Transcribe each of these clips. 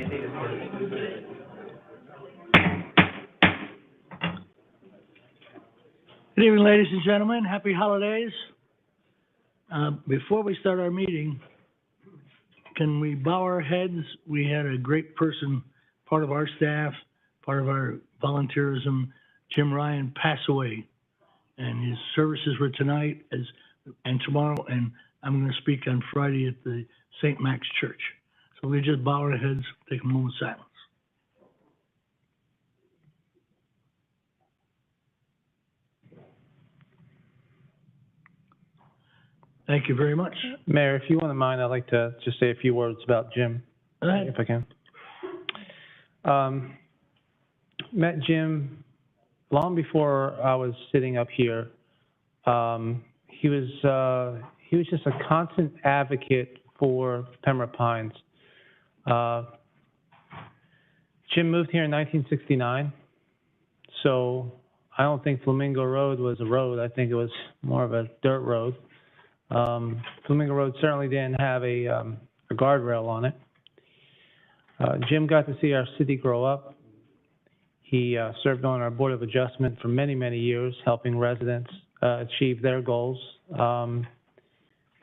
Good evening, ladies and gentlemen. Happy holidays. Before we start our meeting, can we bow our heads? We had a great person, part of our staff, part of our volunteerism, Jim Ryan, pass away. And his services were tonight and tomorrow, and I'm going to speak on Friday at the St. Max Church. So we just bow our heads, take a moment of silence. Thank you very much. Mayor, if you wouldn't mind, I'd like to just say a few words about Jim, if I can. Met Jim long before I was sitting up here. He was just a constant advocate for Pembroke Pines. Jim moved here in 1969, so I don't think Flamingo Road was a road. I think it was more of a dirt road. Flamingo Road certainly didn't have a guardrail on it. Jim got to see our city grow up. He served on our Board of Adjustment for many, many years, helping residents achieve their goals.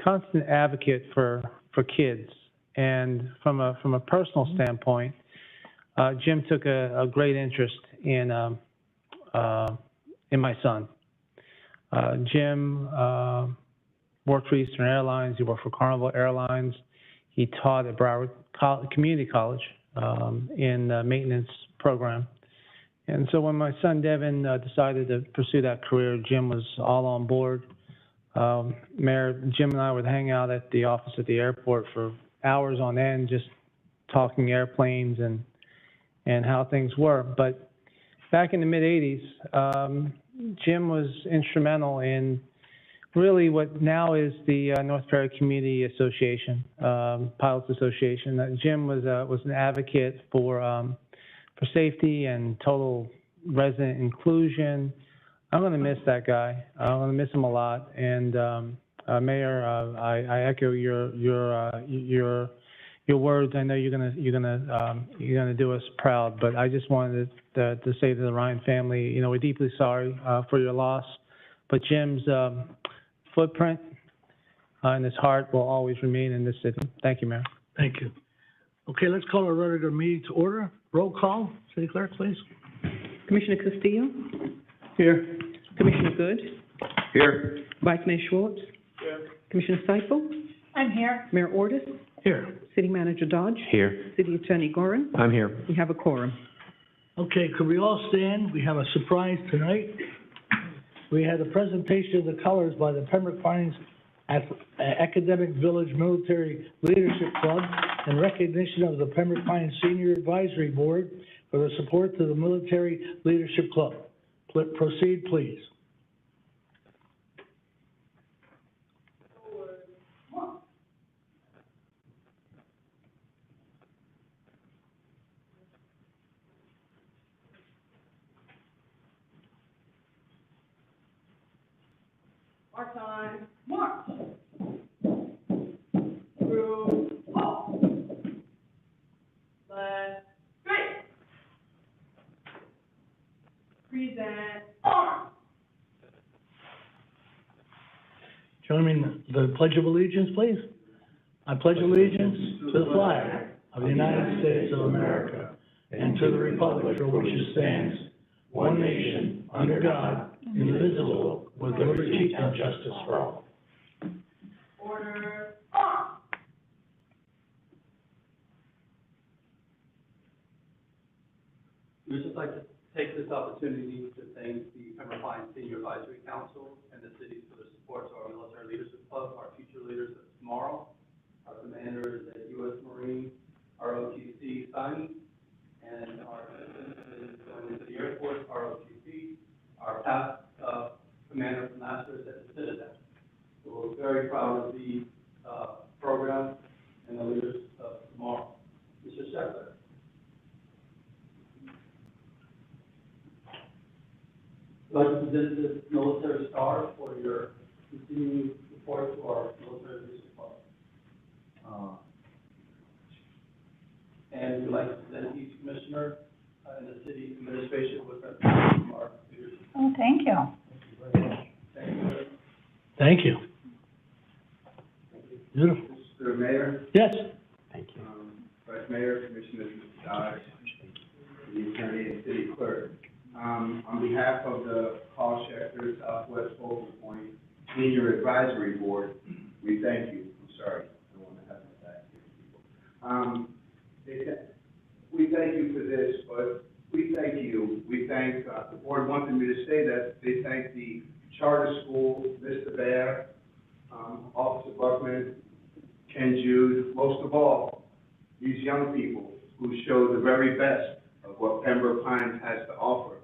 Constant advocate for kids. And from a personal standpoint, Jim took a great interest in my son. Jim worked for Eastern Airlines. He worked for Carnival Airlines. He taught at Broward Community College in the maintenance program. And so when my son Devin decided to pursue that career, Jim was all on board. Mayor, Jim and I would hang out at the office at the airport for hours on end, just talking airplanes and how things were. But back in the mid-'80s, Jim was instrumental in really what now is the North Perry Community Association, Pilots Association. Jim was an advocate for safety and total resident inclusion. I'm going to miss that guy. I'm going to miss him a lot. And Mayor, I echo your words. I know you're gonna do us proud. But I just wanted to say to the Ryan family, you know, we're deeply sorry for your loss. But Jim's footprint and his heart will always remain in this city. Thank you, Mayor. Thank you. Okay, let's call our regular meeting to order. Roll call. City Clerk, please. Commissioner Castillo. Here. Commissioner Good. Here. Vice Mayor Schwartz. Here. Commissioner Seifel. I'm here. Mayor Ordus. Here. City Manager Dodge. Here. City Attorney Gorin. I'm here. We have a quorum. Okay, could we all stand? We have a surprise tonight. We had a presentation of the colors by the Pembroke Pines Academic Village Military Leadership Club in recognition of the Pembroke Pines Senior Advisory Board for the support to the Military Leadership Club. Proceed, please. March on. March. Through. Halt. Left. Straight. Present. Arm. Join me in the Pledge of Allegiance, please. I pledge allegiance to the flag of the United States of America and to the republic for which it stands, one nation, under God, indivisible, with liberty and justice for all. Order. Arm. We'd just like to take this opportunity to thank the Pembroke Pines Senior Advisory Council and the city for their support to our Military Leadership Club, our future leaders of tomorrow, our commanders at U.S. Marine, our OTC Simon, and our citizens going into the Air Force, our OTC, our past commander and masters at the Citadel. So we're very proud of the program and the leaders of tomorrow. Mr. Shepard. I'd like to present this military star for your continuing support to our military leadership club. And we'd like to present each commissioner in the city administration with representatives from our leadership. Oh, thank you. Thank you. Thank you. Beautiful. Mr. Mayor, Yes, Vice Mayor, Commissioners, Mr. Dodge, the Attorney and City Clerk. On behalf of the Carl Schechter Southwest Focal Point Senior Advisory Board, we thank you. I'm sorry, I don't want to have my back here, people. We thank you for this, but we thank you. We thank, the board wanted me to say that they thank the charter school, Mr. Bear, Officer Buckman, Ken Jude, most of all, these young people who show the very best of what Pembroke Pines has to offer.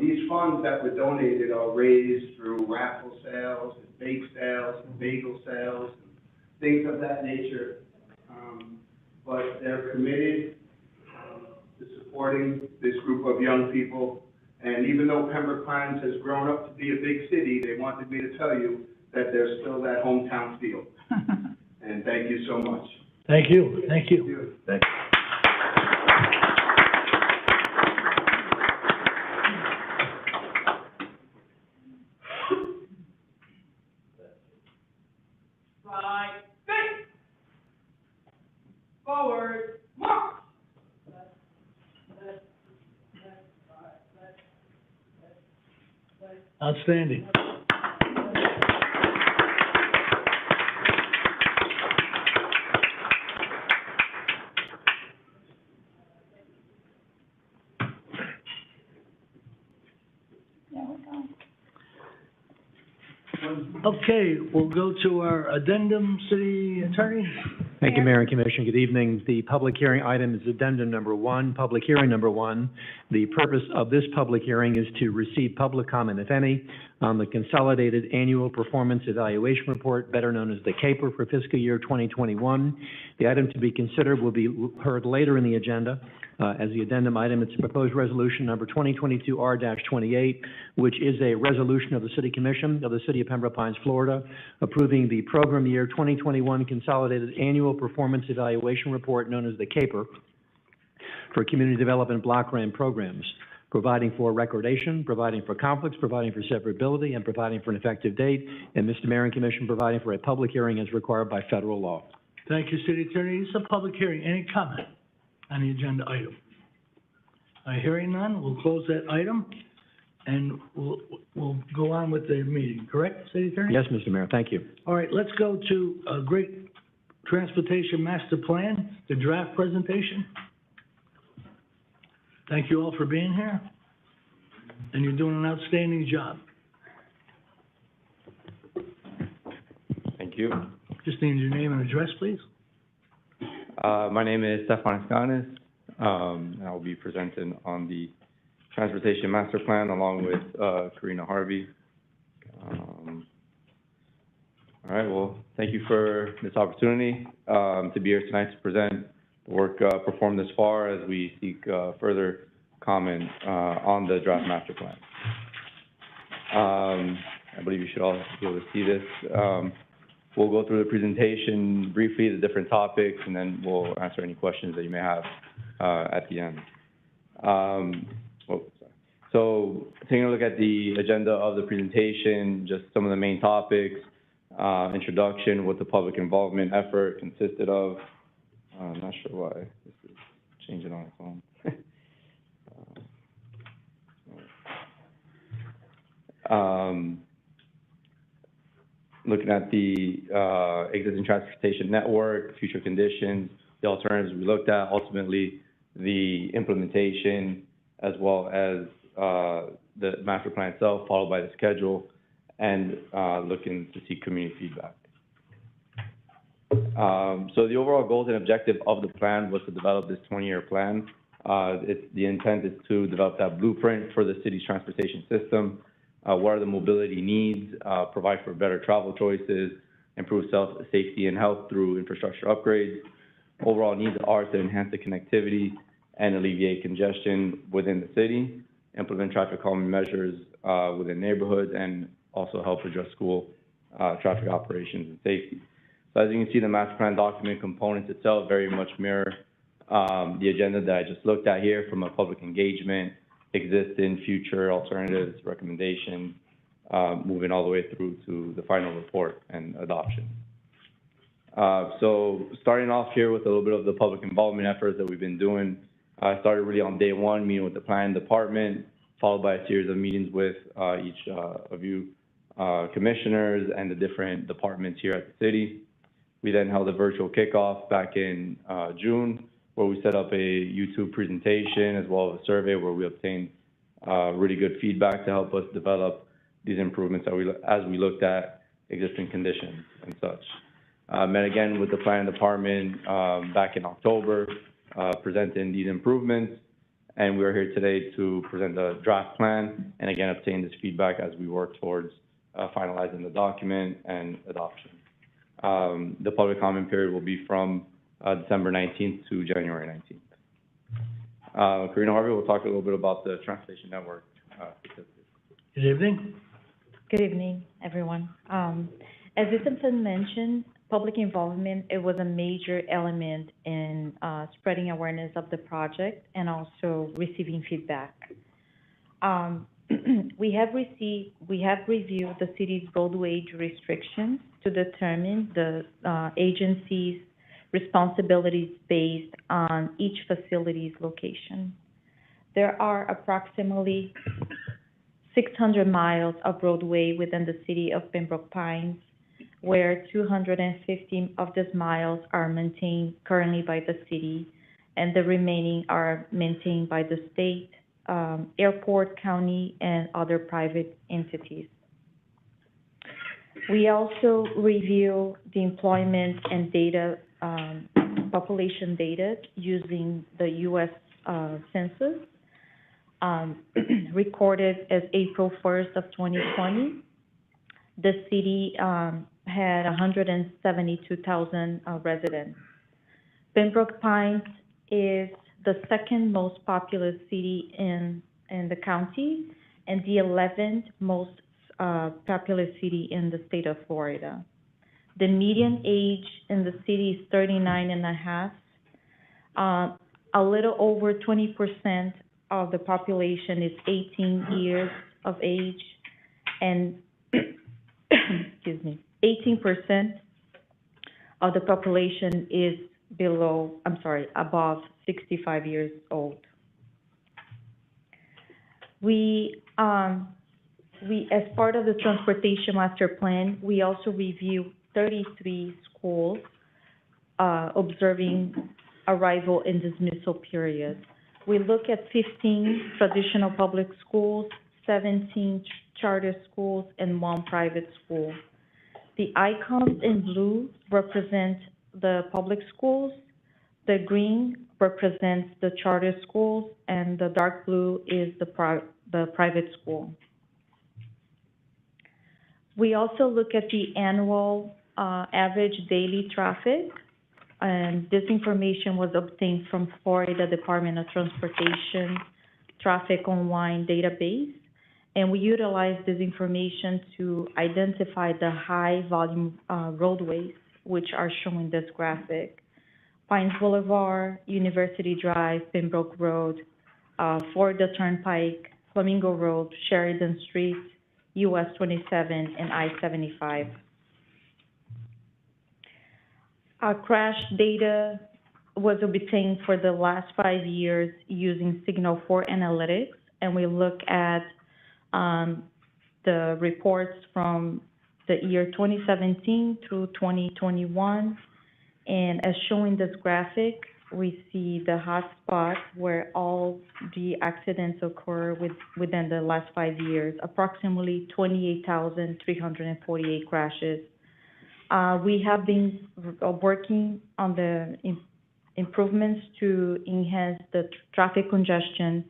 These funds that were donated are raised through raffle sales, and bake sales, and bagel sales, and things of that nature. But they're committed to supporting this group of young people. And even though Pembroke Pines has grown up to be a big city, they wanted me to tell you that there's still that hometown feel. And thank you so much. thank you, thank you. Thank you. Right, straight. Forward, march. Left, left, left, right, left, left, left. Outstanding. There we go. Okay, we'll go to our addendum, City Attorney. Thank you, Mayor and Commission. Good evening. The public hearing item is addendum number 1, public hearing number 1. The purpose of this public hearing is to receive public comment, if any, on the Consolidated Annual Performance Evaluation Report, better known as the CAPER, for fiscal year 2021. The item to be considered will be heard later in the agenda. As the addendum item, it's a proposed resolution number 2022-R-28, which is a resolution of the City Commission of the City of Pembroke Pines, Florida, approving the program year 2021 Consolidated Annual Performance Evaluation Report, known as the CAPER, for Community Development Block Grant Programs, providing for recordation, providing for conflicts, providing for severability, and providing for an effective date, and Mr. Mayor and Commission providing for a public hearing as required by federal law. Thank you, City Attorney. This is a public hearing. Any comment on the agenda item? Hearing none, we'll close that item, and we'll go on with the meeting, correct, City Attorney? Yes, Mr. Mayor, thank you. All right, let's go to a great transportation master plan, the draft presentation. Thank you all for being here, and you're doing an outstanding job. Thank you. Just need your name and address, please. My name is Stefan Escanes, and I will be presenting on the Transportation Master Plan along with Karina Harvey. All right, well, thank you for this opportunity to be here tonight to present the work performed thus far as we seek further comment on the draft master plan. I believe you should all be able to see this. We'll go through the presentation briefly, the different topics, and then we'll answer any questions that you may have at the end. So taking a look at the agenda of the presentation, just some of the main topics, introduction, what the public involvement effort consisted of. I'm not sure why this is changing on its own. Looking at the existing transportation network, future conditions, the alternatives we looked at, ultimately the implementation, as well as the master plan itself, followed by the schedule, and looking to seek community feedback. So the overall goals and objective of the plan was to develop this 20-year plan. The intent is to develop that blueprint for the city's transportation system. What are the mobility needs, provide for better travel choices, improve safety and health through infrastructure upgrades. Overall needs are to enhance the connectivity and alleviate congestion within the city, implement traffic calming measures within neighborhoods, and also help address school traffic operations and safety. So as you can see, the master plan document components itself very much mirror The agenda that I just looked at here from a public engagement, existing, future alternatives, recommendations, moving all the way through to the final report and adoption. So starting off here with a little bit of the public involvement efforts that we've been doing. I started really on day one, meeting with the planning department, followed by a series of meetings with each of you commissioners and the different departments here at the city. We then held a virtual kickoff back in June, where we set up a YouTube presentation as well as a survey where we obtained really good feedback to help us develop these improvements as we looked at existing conditions and such. Met again with the planning department back in October, presenting these improvements, and we're here today to present the draft plan and again obtain this feedback as we work towards finalizing the document and adoption. The public comment period will be from December 19th to January 19th. Karina Harvey will talk a little bit about the transportation network statistics. Good evening. Good evening, everyone. As Ethan mentioned, public involvement, it was a major element in spreading awareness of the project and also receiving feedback. We have reviewed the city's roadway restrictions to determine the agency's responsibilities based on each facility's location. There are approximately 600 miles of roadway within the city of Pembroke Pines, where 250 of these miles are maintained currently by the city, and the remaining are maintained by the state, airport, county, and other private entities. We also review the employment and data, population data using the U.S. Census, recorded as April 1st of 2020. The city had 172,000 residents. Pembroke Pines is the second most populous city in the county and the 11th most populous city in the state of Florida. The median age in the city is 39 and a half. A little over 20% of the population is 18 years of age, and excuse me, 18% of the population is above 65 years old. We, as part of the Transportation Master Plan, we also review 33 schools observing arrival and dismissal period. We look at 15 traditional public schools, 17 charter schools, and 1 private school. The icons in blue represent the public schools, the green represents the charter schools, and the dark blue is the private school. We also look at the annual average daily traffic, and this information was obtained from Florida Department of Transportation Traffic Online database, and we utilize this information to identify the high volume roadways, which are shown in this graphic. Pines Boulevard, University Drive, Pembroke Road, Florida Turnpike, Flamingo Road, Sheridan Street, US 27, and I-75. Our crash data was obtained for the last 5 years using Signal 4 Analytics, and we look at the reports from the year 2017 through 2021. And as shown in this graphic, we see the hot spot where all the accidents occur within the last 5 years, approximately 28,348 crashes. We have been working on the improvements to enhance the traffic congestion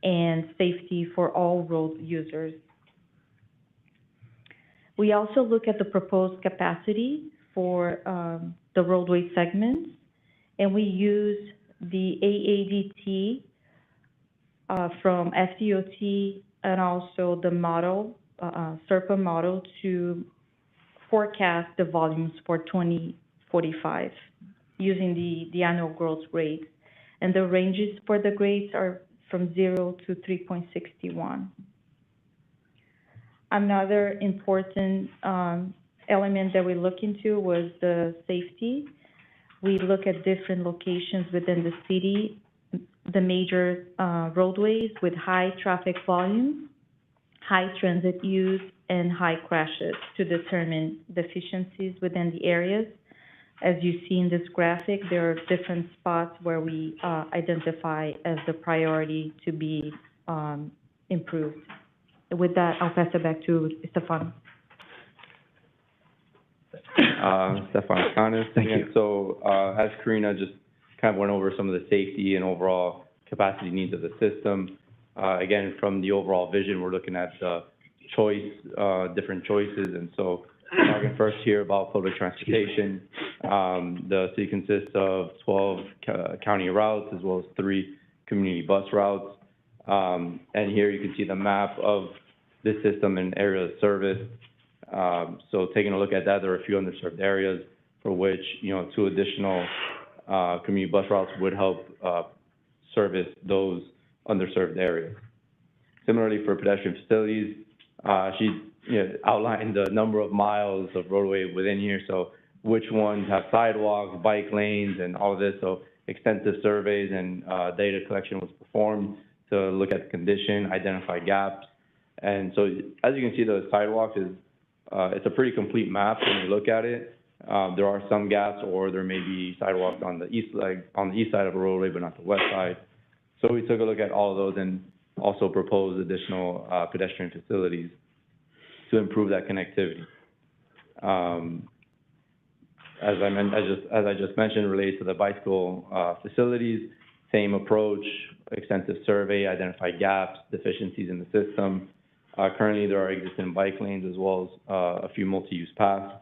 and safety for all road users. We also look at the proposed capacity for the roadway segments, and we use the AADT from FDOT and also the model, SERPA model, to forecast the volumes for 2045 using the annual growth rate. and the ranges for the grades are from 0 to 3.61. Another important element that we look into was the safety. We look at different locations within the city, the major roadways with high traffic volume, high transit use, and high crashes to determine deficiencies within the areas. As you see in this graphic, there are different spots where we identify as the priority to be improved. With that, I'll pass it back to Stefan. Stefan Canis. Thank you. So, as Karina just kind of went over some of the safety and overall capacity needs of the system, again, from the overall vision, we're looking at different choices. And so, talking first here about public transportation, the city consists of 12 county routes as well as 3 community bus routes. And here you can see the map of this system and area of service. So taking a look at that, there are a few underserved areas for which, 2 additional community bus routes would help service those underserved areas. Similarly, for pedestrian facilities, she outlined the number of miles of roadway within here, so which ones have sidewalks, bike lanes, and all of this. So extensive surveys and data collection was performed to look at the condition, identify gaps. And so as you can see, the sidewalks is, it's a pretty complete map when you look at it. There are some gaps, or there may be sidewalks on the east side of a roadway, but not the west side. So we took a look at all of those and also proposed additional pedestrian facilities to improve that connectivity. As I just mentioned, related to the bicycle facilities, same approach, extensive survey, identify gaps, deficiencies in the system. Currently, there are existing bike lanes as well as a few multi-use paths.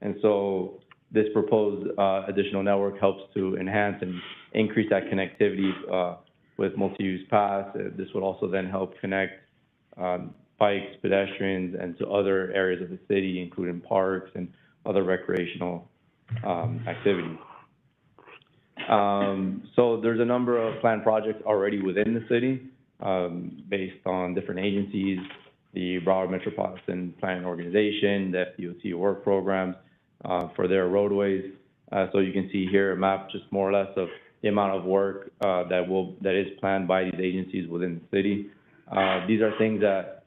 And so this proposed additional network helps to enhance and increase that connectivity with multi-use paths. This would also then help connect bikes, pedestrians, and to other areas of the city, including parks and other recreational activities. So there's a number of planned projects already within the city based on different agencies, the Broward Metropolitan Planning Organization, the FDOT work programs for their roadways. So you can see here a map just more or less of the amount of work that is planned by these agencies within the city. These are things that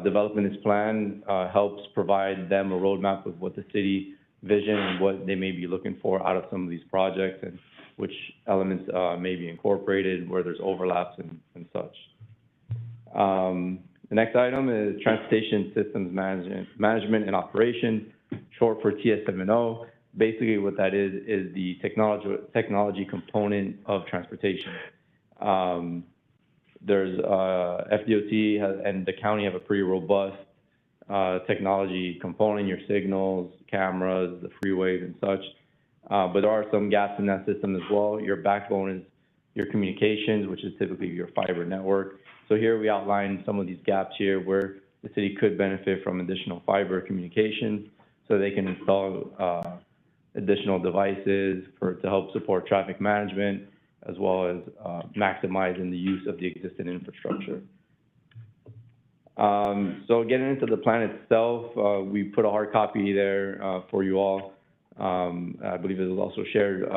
development is planned, helps provide them a roadmap of what the city vision and what they may be looking for out of some of these projects and which elements may be incorporated, where there's overlaps and such. The next item is Transportation Systems Management and Operation, short for TSM&O. Basically what that is the technology component of transportation. There's FDOT and the county have a pretty robust technology component, your signals, cameras, the freeways and such. But there are some gaps in that system as well. Your backbone is your communications, which is typically your fiber network. So here we outline some of these gaps here where the city could benefit from additional fiber communications so they can install additional devices to help support traffic management, as well as maximizing the use of the existing infrastructure. So getting into the plan itself, we put a hard copy there for you all. I believe it was also shared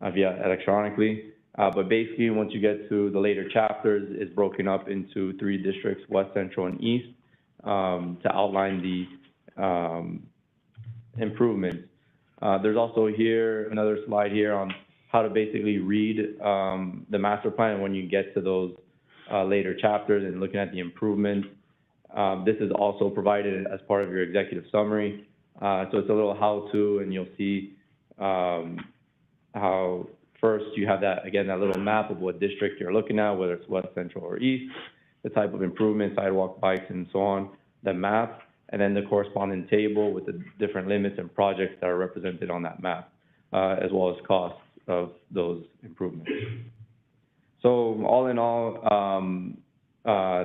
via electronically. But basically, once you get to the later chapters, it's broken up into 3 districts, West, Central, and East, to outline the improvements. There's also here another slide here on how to basically read the master plan when you get to those later chapters and looking at the improvements. This is also provided as part of your executive summary. So it's a little how-to, and you'll see how first you have that, again, that little map of what district you're looking at, whether it's West, Central, or East, the type of improvement, sidewalk, bikes, and so on, the map, and then the corresponding table with the different limits and projects that are represented on that map, as well as costs of those improvements. So all in all,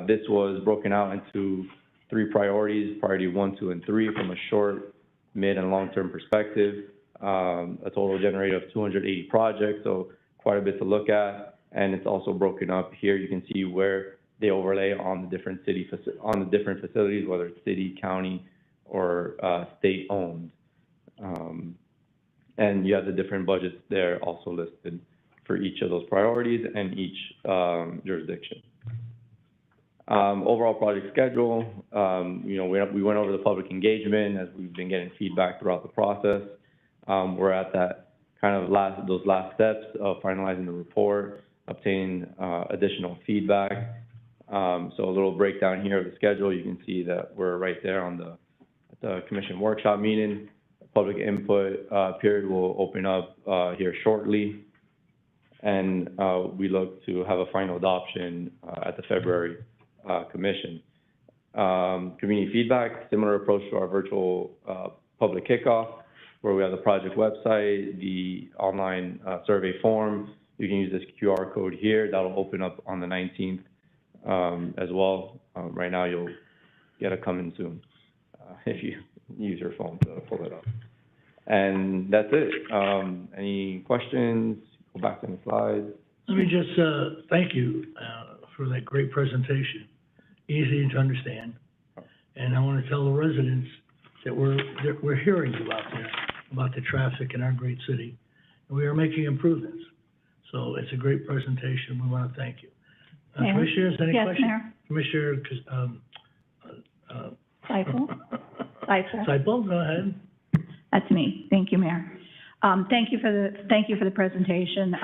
this was broken out into 3 priorities, priority 1, 2, and 3 from a short, mid, and long-term perspective. A total generated of 280 projects. So quite a bit to look at, and it's also broken up. Here you can see where they overlay on the different facilities, whether it's city, county, or state-owned. And you have the different budgets there also listed for each of those priorities and each jurisdiction. Overall project schedule, you know, we went over the public engagement as we've been getting feedback throughout the process. We're at that kind of those last steps of finalizing the report, obtaining additional feedback. So a little breakdown here of the schedule. You can see that we're right there on the commission workshop meeting. Public input period will open up here shortly, and we look to have a final adoption at the February commission. Community feedback, similar approach to our virtual public kickoff, where we have the project website, the online survey form. You can use this QR code here. That'll open up on the 19th as well. Right now, you'll get a coming soon if you use your phone to pull it up. And that's it. Any questions? Go back to the slides. Let me just thank you for that great presentation. Easy to understand. And I want to tell the residents that we're hearing you out there about the traffic in our great city. And we are making improvements. So it's a great presentation. We want to thank you. Commissioners, any questions? Mayor. Commissioner Seifel, Seifel, go ahead. that's me. Thank you, Mayor. Thank you for the presentation.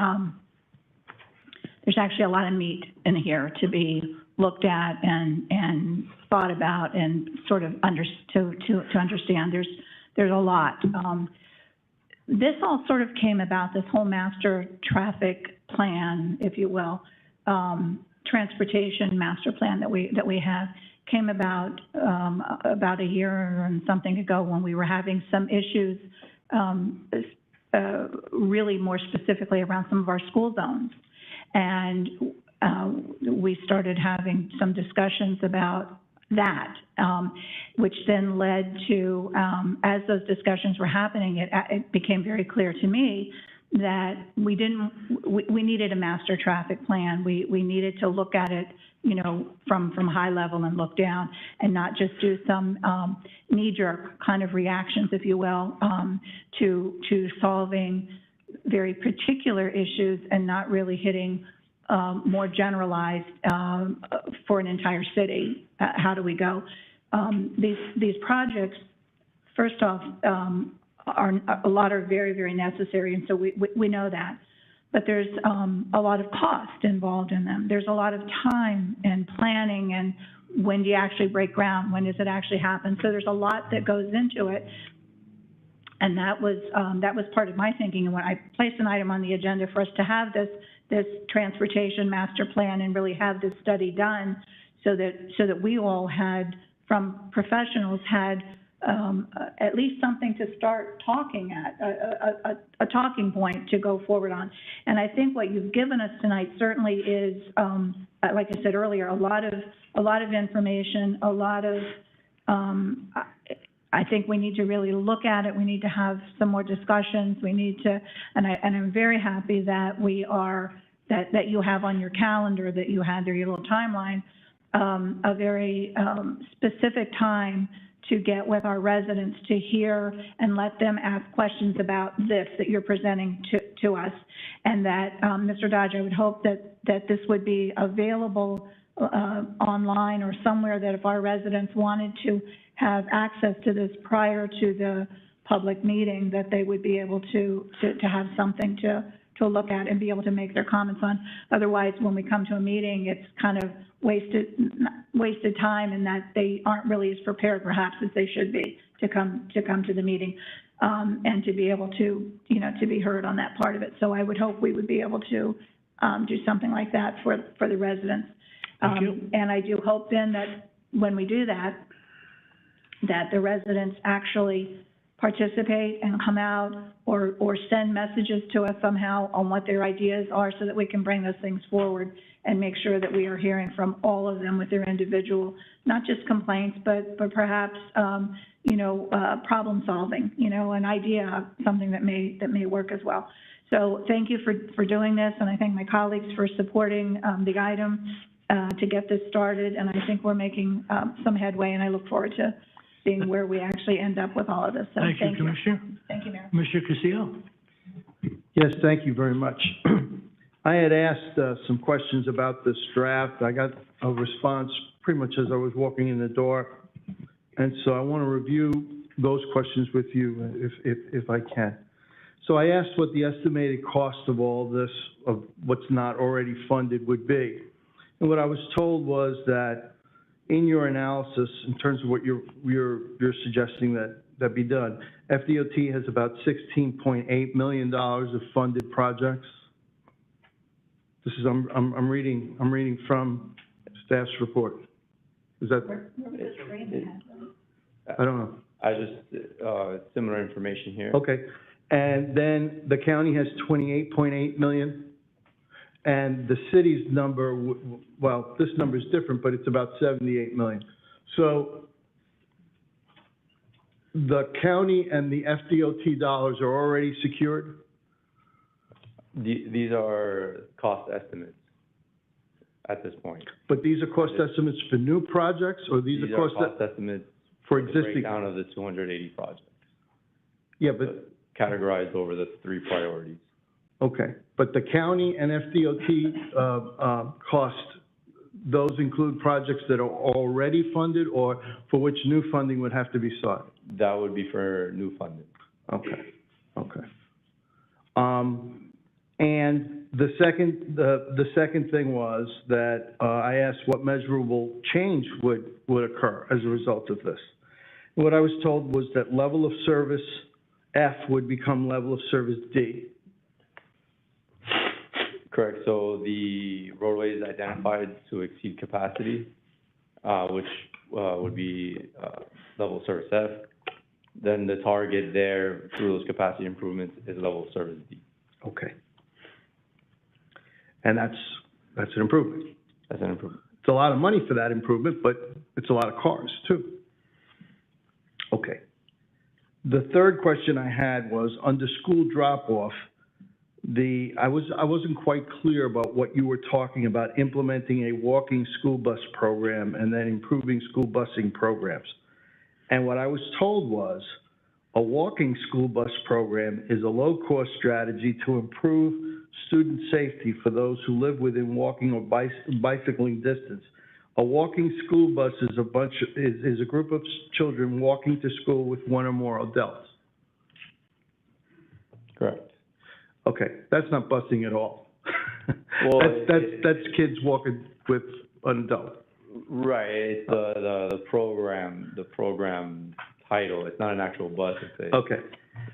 There's actually a lot of meat in here to be looked at and thought about and sort of to understand. There's a lot. This all sort of came about, this whole master traffic plan, if you will, transportation master plan that we have, came about a year and something ago when we were having some issues, really more specifically around some of our school zones. And we started having some discussions about that, which then led to, as those discussions were happening, it became very clear to me that we needed a master traffic plan. We needed to look at it, you know, from high level and look down, and not just do some knee-jerk kind of reactions, if you will, to solving very particular issues and not really hitting more generalized for an entire city. How do we go? These projects, first off, a lot are very, very necessary, and so we know that. But there's a lot of cost involved in them. There's a lot of time and planning, and when do you actually break ground? When does it actually happen? So there's a lot that goes into it, and that was part of my thinking. And when I placed an item on the agenda for us to have this transportation master plan and really have this study done, so that we all had, from professionals, had at least something to start talking at, a talking point to go forward on. And I think what you've given us tonight certainly is, like I said earlier, a lot of information, a lot of, I think we need to really look at it. We need to have some more discussions. We need to, and I'm very happy that that you have on your calendar, that you had there, your little timeline, a very specific time to get with our residents to hear and let them ask questions about this that you're presenting to us. And that, Mr. Dodge, I would hope that this would be available online or somewhere, that if our residents wanted to have access to this prior to the public meeting, that they would be able to have something to look at and be able to make their comments on. Otherwise, when we come to a meeting, it's kind of wasted time, and that they aren't really as prepared perhaps as they should be to come to the meeting, and to be able to, you know, to be heard on that part of it. So I would hope we would be able to do something like that for the residents. Thank you. And I do hope then that when we do that the residents actually participate and come out or send messages to us somehow on what their ideas are, so that we can bring those things forward and make sure that we are hearing from all of them with their individual, not just complaints, but perhaps, you know, problem solving, you know, an idea, something that may work as well. So thank you for doing this, and I thank my colleagues for supporting the item to get this started, and I think we're making some headway, and I look forward to seeing where we actually end up with all of this. So Thank you, Commissioner. Thank you, Mayor. Commissioner Castillo? Yes, thank you very much. I had asked some questions about this draft. I got a response pretty much as I was walking in the door. And so I want to review those questions with you if I can. So I asked what the estimated cost of all this, of what's not already funded, would be. And what I was told was that in your analysis, in terms of what you're suggesting that be done, FDOT has about $16.8 million of funded projects. This is, I'm reading from staff's report. Is that? I don't know. I just, similar information here. Okay. And then the county has 28.8 million. And the city's number, well, this number is different, but it's about 78 million. So the county and the FDOT dollars are already secured? These are cost estimates at this point. But these are cost estimates for new projects, or these are cost estimates for the existing? breakdown of the 280 projects, Yeah, but, categorized over the 3 priorities. okay. But the county and FDOT cost, those include projects that are already funded, or for which new funding would have to be sought? That would be for new funding. Okay, okay. And the second thing was that I asked what measurable change would occur as a result of this. What I was told was that level of service F would become level of service D. Correct. So the roadway is identified to exceed capacity, which would be level of service F. Then the target there through those capacity improvements is level of service D. Okay. And that's an improvement. That's an improvement. It's a lot of money for that improvement, but it's a lot of cars too. Okay. The third question I had was under school drop-off. I wasn't quite clear about what you were talking about, implementing a walking school bus program and then improving school busing programs. And what I was told was a walking school bus program is a low-cost strategy to improve student safety for those who live within walking or bicycling distance. A walking school bus is a group of children walking to school with one or more adults. Correct. Okay, that's not busing at all. Well, that's kids walking with an adult. Right. It's the program title. It's not an actual bus. It's a Okay.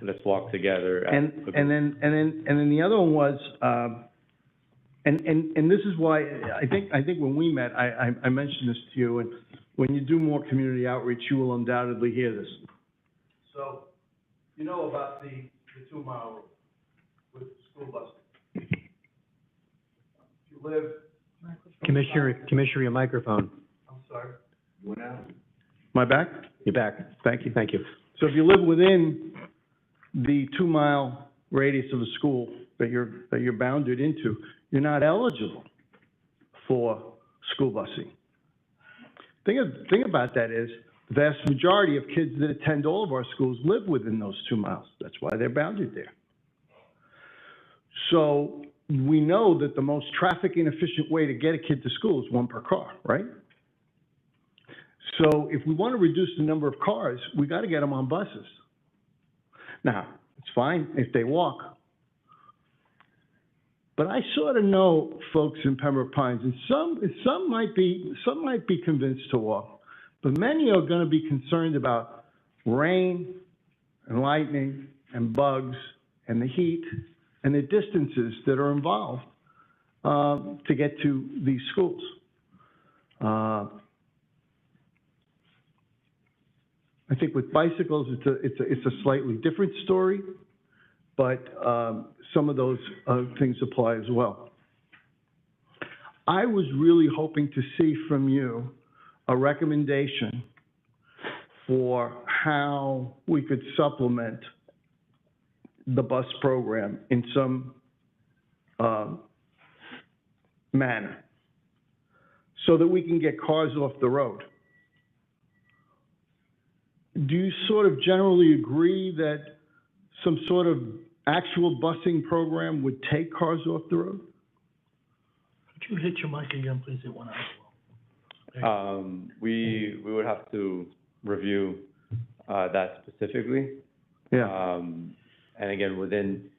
let's walk together. And then the other one was, and this is why I think when we met, I mentioned this to you, and when you do more community outreach, you will undoubtedly hear this. So, you know about the 2 mile rule with school buses. If you live. Commissioner, your microphone. I'm sorry. You went out. Am I back? You're back. Thank you. Thank you. So if you live within the 2 mile radius of a school that you're bounded into, you're not eligible for school busing. Thing about that is the vast majority of kids that attend all of our schools live within those 2 miles. That's why they're bounded there. So we know that the most traffic inefficient way to get a kid to school is 1 per car, right? So if we want to reduce the number of cars, we got to get them on buses. Now, it's fine if they walk. But I sort of know folks in Pembroke Pines, and some might be convinced to walk, but many are going to be concerned about rain and lightning and bugs and the heat and the distances that are involved to get to these schools. I think with bicycles, it's a slightly different story, but some of those things apply as well. I was really hoping to see from you a recommendation for how we could supplement the bus program in some manner so that we can get cars off the road. Do you sort of generally agree that some sort of actual busing program would take cars off the road? Could you hit your mic again, please? It went out as well. We would have to review, that specifically. Yeah. And again, within,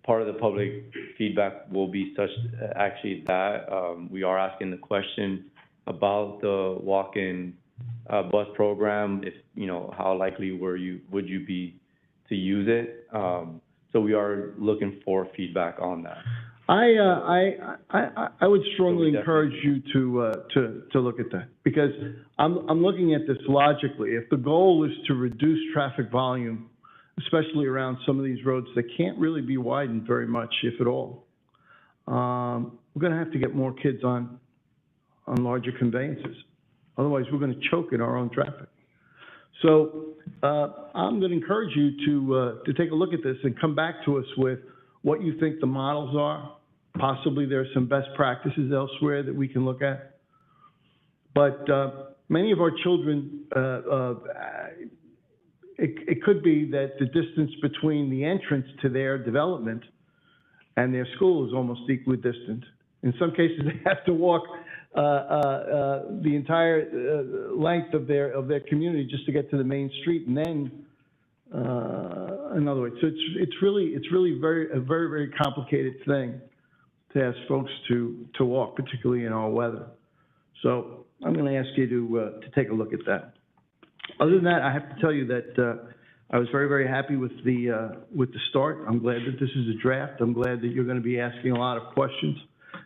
part of the public feedback will be such, actually that, we are asking the question about the walk-in, bus program, if, you know, how likely would you be to use it? So we are looking for feedback on that. I would strongly So we encourage you to look at that, because I'm looking at this logically. If the goal is to reduce traffic volume, especially around some of these roads that can't really be widened very much, if at all, we're gonna have to get more kids on larger conveyances. Otherwise, we're gonna choke in our own traffic. So, I'm gonna encourage you to take a look at this and come back to us with what you think the models are. Possibly there are some best practices elsewhere that we can look at. But many of our children, it could be that the distance between the entrance to their development and their school is almost equally distant. In some cases, they have to walk the entire length of their community just to get to the main street, and then another way. So it's really a very complicated thing to ask folks to walk, particularly in our weather. So I'm going to ask you to take a look at that. Other than that, I have to tell you that I was very happy with the start. I'm glad that this is a draft. I'm glad that you're going to be asking a lot of questions.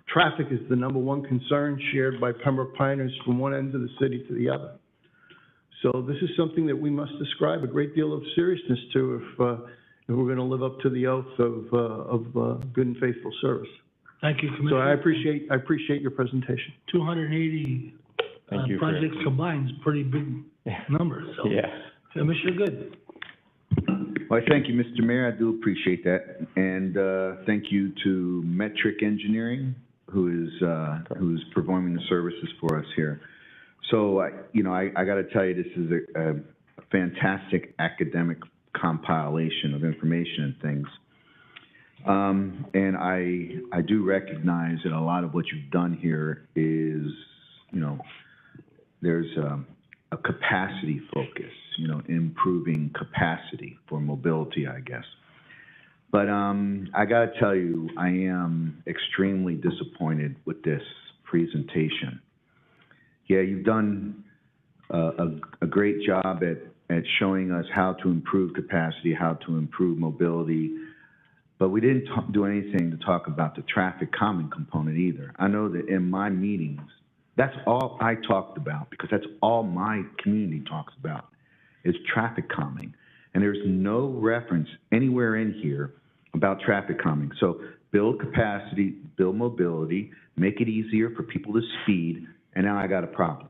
Traffic is the number one concern shared by Pembroke Pioneers from one end of the city to the other. So this is something that we must ascribe a great deal of seriousness to if we're going to live up to the oath of good and faithful service. Thank you, So Commissioner. I appreciate your presentation. 280 Thank you for- projects combined is a pretty big number, so. Yeah. Commissioner Good. Well, thank you, Mr. Mayor. I do appreciate that. And thank you to Metric Engineering, who's performing the services for us here. So, I got to tell you, this is a fantastic academic compilation of information and things. And I do recognize that a lot of what you've done here is, there's a capacity focus, improving capacity for mobility, I guess. But I got to tell you, I am extremely disappointed with this presentation. Yeah, you've done a great job at showing us how to improve capacity, how to improve mobility, but we didn't do anything to talk about the traffic calming component either. I know that in my meetings, that's all I talked about, because that's all my community talks about, is traffic calming. And there's no reference anywhere in here about traffic calming. So build capacity, build mobility, make it easier for people to speed, and now I got a problem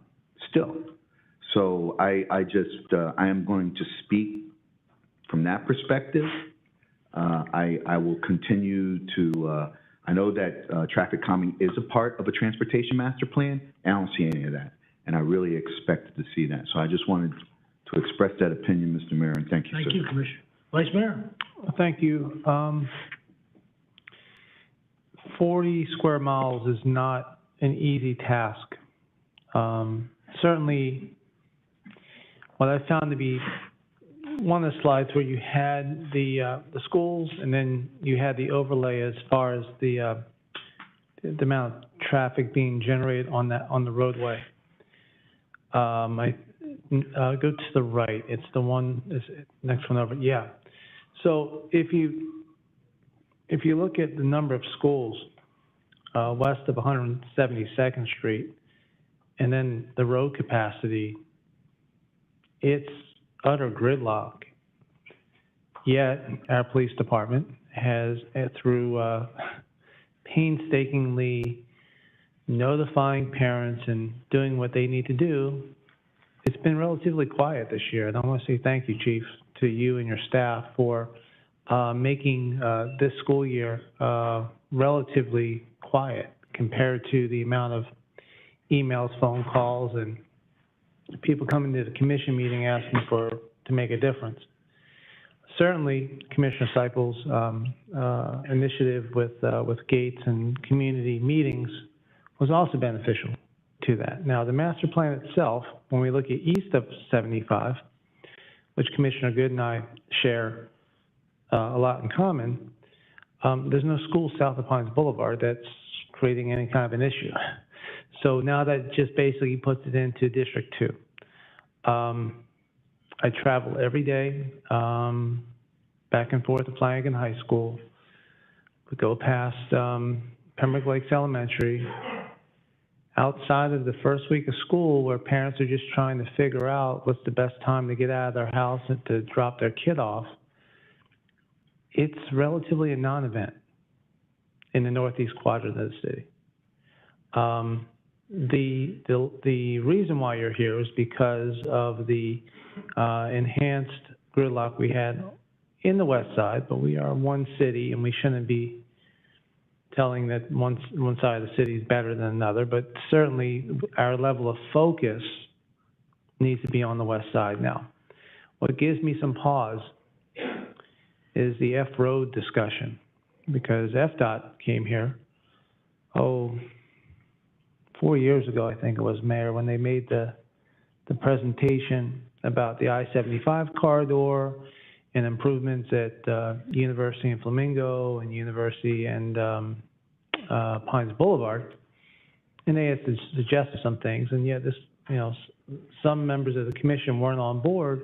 still. So I am going to speak from that perspective. I will continue to, I know that traffic calming is a part of a transportation master plan, and I don't see any of that. And I really expected to see that. So I just wanted to express that opinion, Mr. Mayor, and thank you, sir. Thank you, Commissioner. Vice Mayor? Thank you. 40 square miles is not an easy task. Certainly, what I found to be one of the slides where you had the schools, and then you had the overlay as far as the amount of traffic being generated on the roadway. Go to the right. It's the one, next one over. Yeah. So if you look at the number of schools west of 172nd Street, and then the road capacity, it's utter gridlock. Yet our police department has, through painstakingly notifying parents and doing what they need to do, it's been relatively quiet this year. And I want to say thank you, Chief, to you and your staff for making this school year relatively quiet compared to the amount of emails, phone calls, and people coming to the commission meeting asking to make a difference. Certainly, Commissioner Seipel's initiative with Gates and community meetings was also beneficial to that. Now, the master plan itself, when we look at east of 75, which Commissioner Good and I share a lot in common, there's no school south of Pines Boulevard that's creating any kind of an issue. So now that just basically puts it into District 2. I travel every day back and forth to Flanagan High School. We go past Pembroke Lakes Elementary. Outside of the first week of school, where parents are just trying to figure out what's the best time to get out of their house and to drop their kid off, it's relatively a non-event in the northeast quadrant of the city. The reason why you're here is because of the enhanced gridlock we had in the west side, but we are one city and we shouldn't be telling that one side of the city is better than another, but certainly our level of focus needs to be on the west side now. What gives me some pause is the F road discussion, because FDOT came here, 4 years ago, I think it was, Mayor, when they made the presentation about the I-75 corridor and improvements at University and Flamingo and University and Pines Boulevard. And they had suggested some things, and yet this, some members of the commission weren't on board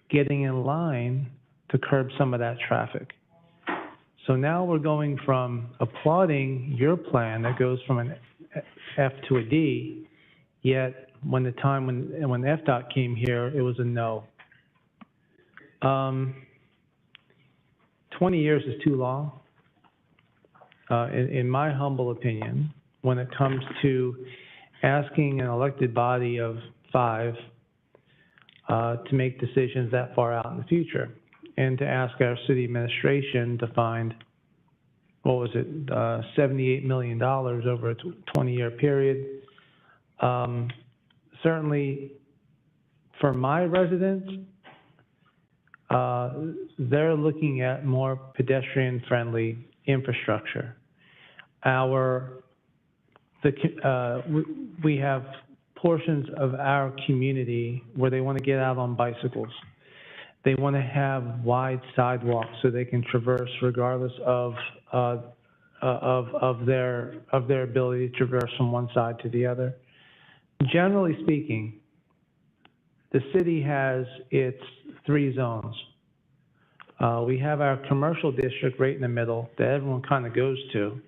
getting in line to curb some of that traffic. So now we're going from applauding your plan that goes from an F to a D, yet when FDOT came here, it was a no. 20 years is too long, in my humble opinion, when it comes to asking an elected body of 5 to make decisions that far out in the future, and to ask our city administration to find, what was it, $78 million over a 20-year period. Certainly, for my residents, they're looking at more pedestrian-friendly infrastructure. We have portions of our community where they want to get out on bicycles. They want to have wide sidewalks so they can traverse regardless of their ability to traverse from one side to the other. Generally speaking, the city has its 3 zones. We have our commercial district right in the middle that everyone kind of goes to.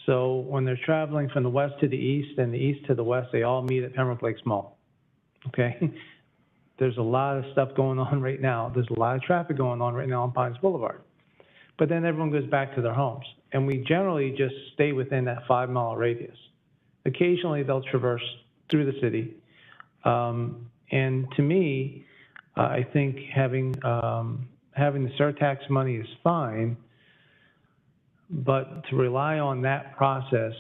So when they're traveling from the west to the east and the east to the west, they all meet at Pembroke Lakes Mall, okay? There's a lot of stuff going on right now. There's a lot of traffic going on right now on Pines Boulevard. But then everyone goes back to their homes. And we generally just stay within that 5-mile radius. Occasionally, they'll traverse through the city. And to me, I think having the surtax money is fine, but to rely on that process,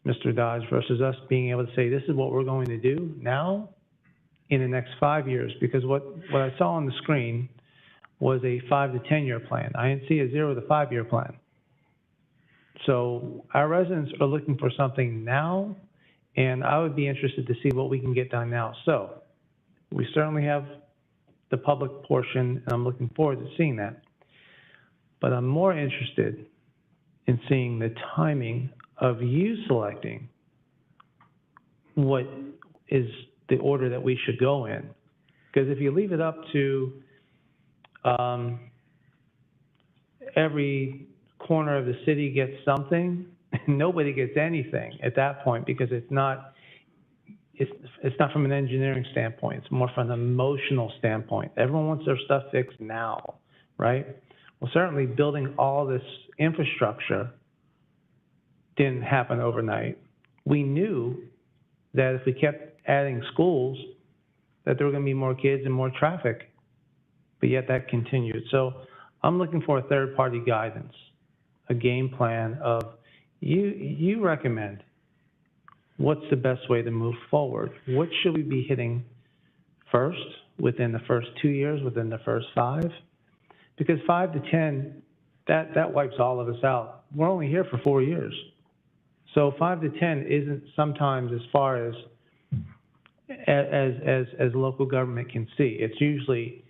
Mr. Dodge, versus us being able to say, this is what we're going to do now in the next 5 years, because what I saw on the screen was a 5 to 10-year plan. I didn't see a 0 to 5-year plan. So our residents are looking for something now, and I would be interested to see what we can get done now. So we certainly have the public portion, and I'm looking forward to seeing that. But I'm more interested in seeing the timing of you selecting what is the order that we should go in. Because if you leave it up to every corner of the city gets something, nobody gets anything at that point, because it's not from an engineering standpoint. It's more from an emotional standpoint. Everyone wants their stuff fixed now, right? Well, certainly building all this infrastructure didn't happen overnight. We knew that if we kept adding schools, that there were going to be more kids and more traffic, but yet that continued. So I'm looking for a third-party guidance, a game plan of, you recommend, what's the best way to move forward? What should we be hitting first, within the first 2 years, within the first 5? Because 5 to 10, that wipes all of us out. We're only here for 4 years. So 5 to 10 isn't sometimes as far as local government can see. It's usually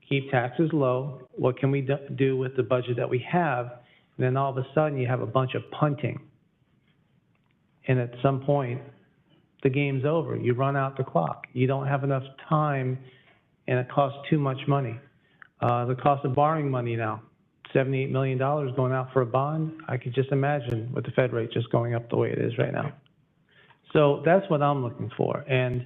keep taxes low, what can we do with the budget that we have? And then all of a sudden you have a bunch of punting. And at some point, the game's over. You run out the clock. You don't have enough time, and it costs too much money. The cost of borrowing money now, $78 million going out for a bond. I could just imagine with the Fed rate just going up the way it is right now. So that's what I'm looking for. And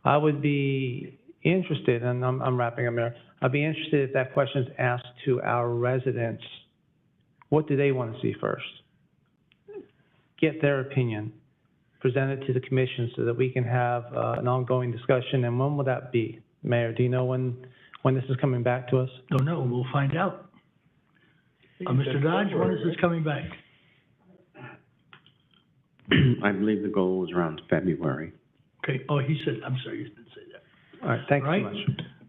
I would be interested, and I'm wrapping up here, I'd be interested if that question is asked to our residents. What do they want to see first? Get their opinion, present it to the commission so that we can have an ongoing discussion. And when will that be? Mayor, do you know when this is coming back to us? Don't know, we'll find out. Mr. Dodge, when is this coming back? I believe the goal was around February. Okay, oh, he said, I'm sorry, you didn't say that. All right, thanks so Right. much.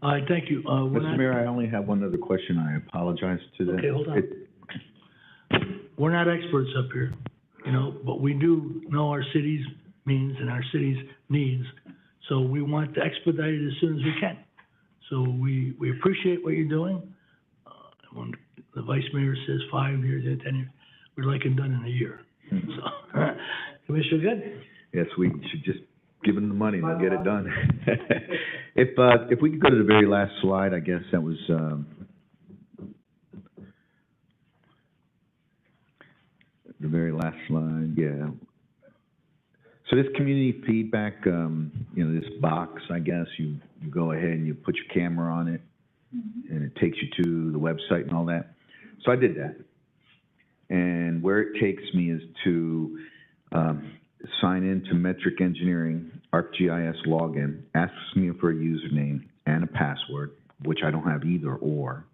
All right, thank you. We're Mr. not- Mayor, I only have one other question. I apologize to the. Okay, hold on. We're not experts up here, you know, but we do know our city's means and our city's needs. So we want to expedite it as soon as we can. So we appreciate what you're doing. When the vice mayor says 5 years, 10 years, we'd like it done in a year. So, Commissioner Good? Yes, we should just give them the money and they'll get it done. If we could go to the very last slide, I guess that was, the very last slide, yeah. So this community feedback, you know, this box, I guess, you go ahead and you put your camera on it, and it takes you to the website and all that. So I did that. And where it takes me is to sign in to Metric Engineering ArcGIS login, asks me for a username and a password, which I don't have either or.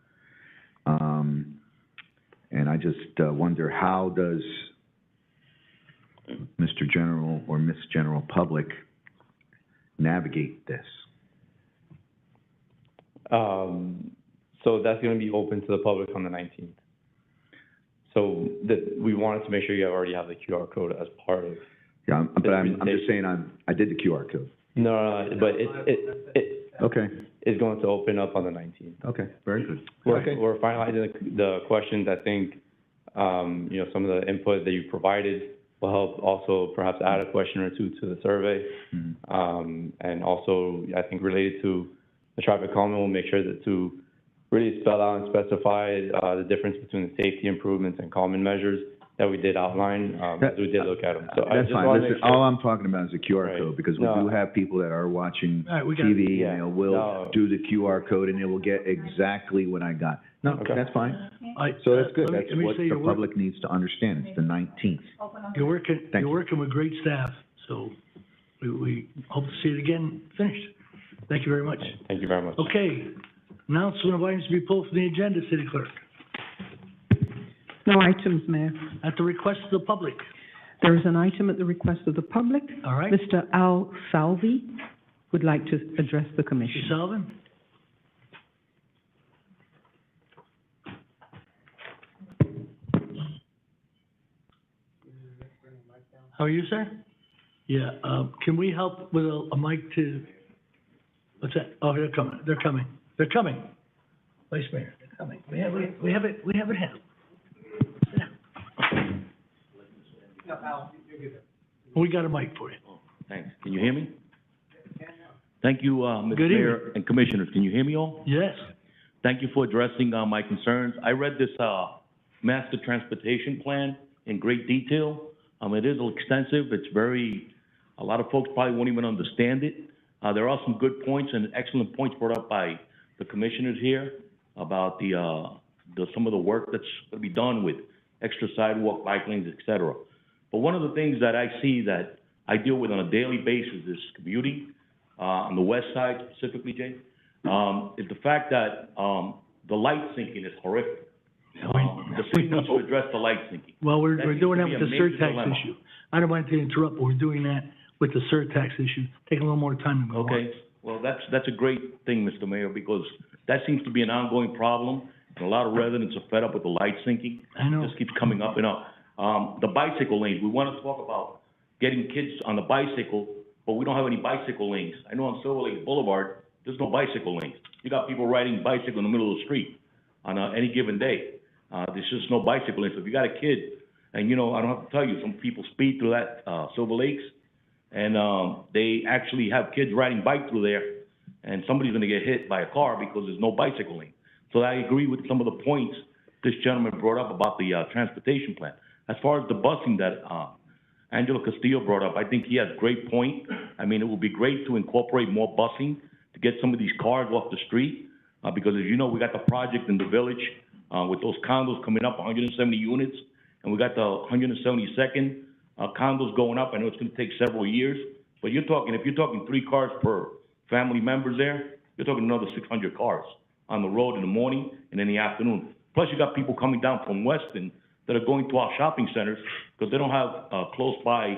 And I just wonder, how does Mr. General or Miss General Public navigate this? So that's going to be open to the public on the 19th. So we wanted to make sure you already have the QR code as part of. Yeah, but I'm just saying I did the QR code. No, but it Okay, is going to open up on the 19th. okay, very good. We're finalizing the questions. I think, you know, some of the input that you provided will help also perhaps add a question or two to the survey. Mhm. And also, I think related to the traffic calming, we'll make sure that to really spell out and specify the difference between the safety improvements and calming measures that we did outline, as we did look at them. So I That's just fine. want to Listen, make sure. all I'm talking about is the QR Right. code, because we No. do have people that are watching All right, we got TV, yeah. and they will No. do the QR code, and they will get exactly what I got. No, Okay. that's fine. I- So that's good. let me- That's let me what say the you're public needs to understand. It's the 19th. You're working Thank you. with great staff, so we hope to see it again finished. Thank you very much. Thank you very much. Okay, announcement of items to be pulled from the agenda, City Clerk. No items, Mayor. At the request of the public, There is an item at the request of the public. all right? Mr. Al Salvi would like to address the Mr. commission. Sullivan? How are you, sir? Yeah, can we help with a mic to, what's that? Oh, they're coming. Vice Mayor, they're coming. We have it handled. Sit down. We got a mic for you. Thanks. Can you hear me? Thank you, Mr. Good Mayor evening. and Commissioners. Can you hear me all? Yes, Thank you for addressing my concerns. I read this master transportation plan in great detail. It is extensive. It's a lot of folks probably won't even understand it. There are some good points and excellent points brought up by the commissioners here about some of the work that's going to be done with extra sidewalk, bike lanes, et cetera. But one of the things that I see that I deal with on a daily basis is commuting, on the west side specifically, Jay, is the fact that the light sinking is horrific. The city needs to address the light sinking. Well, we're That seems doing to that be with a the major surtax dilemma. issue. I don't want to interrupt, but we're doing that with the surtax issue. Taking a little more time than we want. Okay, well, that's a great thing, Mr. Mayor, because that seems to be an ongoing problem, and a lot of residents are fed up with the light sinking. I know. It just keeps coming up and up. The bicycle lanes, we want to talk about getting kids on the bicycle, but we don't have any bicycle lanes. I know on Silver Lake Boulevard, there's no bicycle lanes. You got people riding bicycle in the middle of the street on any given day. There's just no bicycle lanes. So if you got a kid, and you know, I don't have to tell you, some people speed through that, Silver Lakes, and, they actually have kids riding bike through there, and somebody's gonna get hit by a car because there's no bicycle lane. So I agree with some of the points this gentleman brought up about the, transportation plan. As far as the busing that, Angelo Castillo brought up, I think he has a great point. I mean, it would be great to incorporate more busing to get some of these cars off the street, because as you know, we got the project in the village, with those condos coming up, 170 units, and we got the 172nd, condos going up. I know it's gonna take several years, but if you're talking 3 cars per family members there, you're talking another 600 cars on the road in the morning and in the afternoon. Plus, you got people coming down from Weston that are going to our shopping centers because they don't have, close by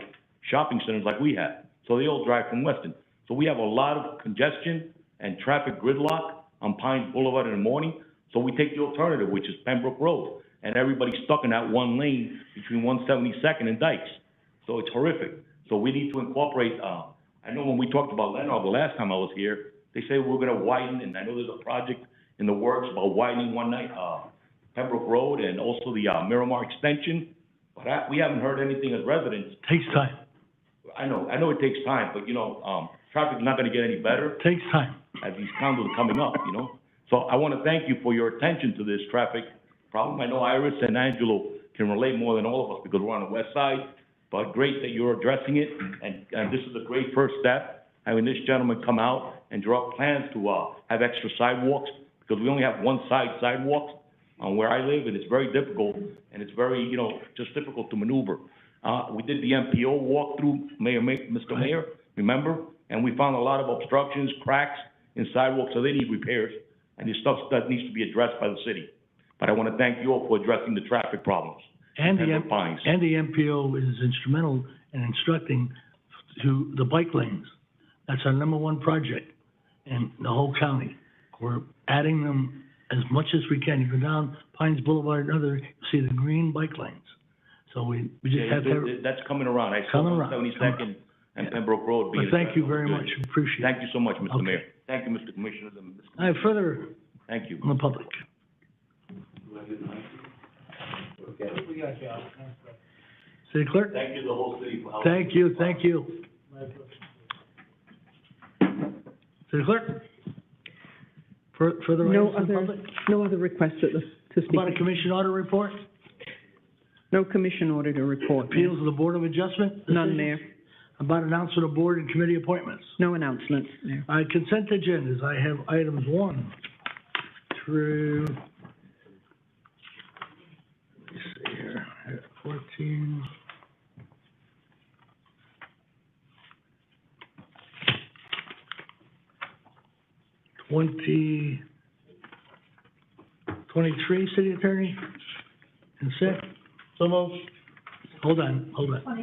shopping centers like we have. So they all drive from Weston. So we have a lot of congestion and traffic gridlock on Pines Boulevard in the morning. So we take the alternative, which is Pembroke Road, and everybody's stuck in that one lane between 172nd and Dykes. So it's horrific. So we need to incorporate, I know when we talked about Leonard the last time I was here, they say we're gonna widen, and I know there's a project in the works about widening Pembroke Road and also the, Miramar extension, but we haven't heard anything as residents. Takes time. I know it takes time, but you know, traffic's not gonna get any better Takes time. as these condos are coming up, you know? So I wanna thank you for your attention to this traffic problem. I know Iris and Angelo can relate more than all of us because we're on the west side, but great that you're addressing it, and this is a great first step, having this gentleman come out and draw up plans to, have extra sidewalks, because we only have one side sidewalks on where I live, and it's very difficult, and it's very, you know, just difficult to maneuver. We did the MPO walkthrough, Mr. Mayor, remember? And we found a lot of obstructions, cracks in sidewalks, so they need repairs, and this stuff that needs to be addressed by the city. But I want to thank you all for addressing the traffic problems. And the Pembroke Pines. and the MPO is instrumental in instructing to the bike lanes. That's our #1 project in the whole county. We're adding them as much as we can. You go down Pines Boulevard and other, you see the green bike lanes. So we just Yeah, have to have. that's coming around. I saw Coming around. 172nd and Pembroke Road being But thank you addressed. very Good. much, appreciate it. Thank you so much, Mr. Okay. Mayor. Thank you, Mr. Commissioner. and Ms. I have further Thank you. on the public. City Clerk? Thank you to the whole city for helping. Thank you, thank you. City Clerk? Further No items from the other, public? no other requests to speak. About a commission order report? No commission order to report, Mayor. Appeals of the Board of Adjustment? None, decisions? Mayor. About announcement of board and committee appointments? No announcements, Mayor. Consent agendas, I have items 1 through, let's see here, 14. Twenty, 23, City Attorney? Consent? So moved. Hold on.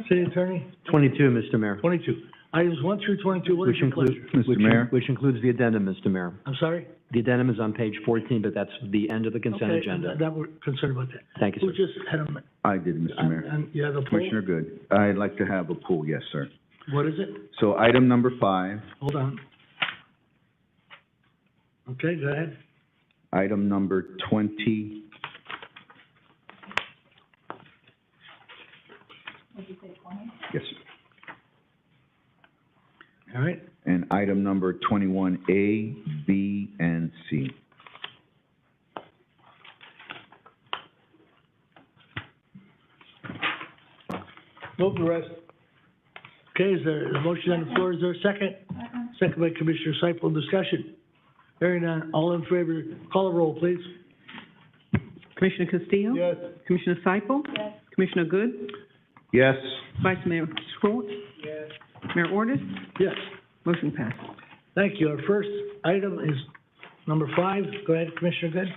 City Attorney? 22, Mr. Mayor. 22. Items 1 through 22, what is your pleasure? Mr. Mayor? Which includes the addendum, Mr. Mayor. I'm sorry? The addendum is on page 14, but that's the end of the consent Okay, agenda. that we're concerned about that. Thank you, Who sir. just had a, I did, Mr. Mayor. and you have a poll? Commissioner Good. I'd like to have a poll, yes, sir. What is it? So item number 5, Hold on. Okay, go ahead. item number 20, yes, sir. All right, And item number 21A, B, and C. move the rest. Okay, is there a motion on the floor, is there a second? Second by Commissioner Seifel, discussion. Hearing none, all in favor, call a roll, please. Commissioner Castillo? Yes. Commissioner Seifel? Yes. Commissioner Good? Yes, Vice Mayor Schwartz? Yes. Mayor Ordus? Yes, Motion passed. thank you. Our first item is number 5. Go ahead, Commissioner Good.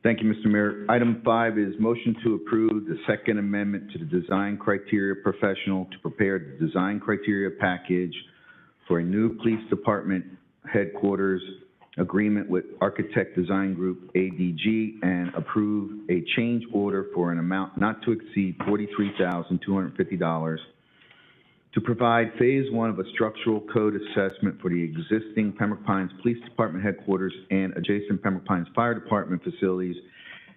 Thank you, Mr. Mayor. Item 5 is motion to approve the second amendment to the design criteria professional to prepare the design criteria package for a new police department headquarters agreement with Architect Design Group, ADG, and approve a change order for an amount not to exceed $43,250 to provide Phase 1 of a structural code assessment for the existing Pembroke Pines Police Department headquarters and adjacent Pembroke Pines Fire Department facilities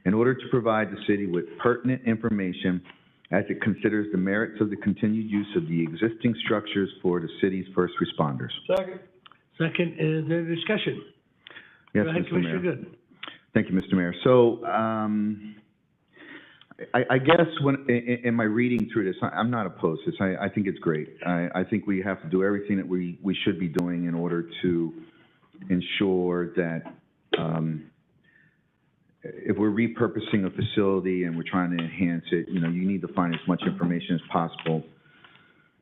in order to provide the city with pertinent information as it considers the merits of the continued use of the existing structures for the city's first responders. Second. Second, is there discussion? Yes, Go ahead, Mr. Commissioner Mayor. Good. Thank you, Mr. Mayor. So, I guess when, in my reading through this, I'm not opposed to this. I think it's great. I think we have to do everything that we should be doing in order to ensure that, if we're repurposing a facility and we're trying to enhance it, you know, you need to find as much information as possible.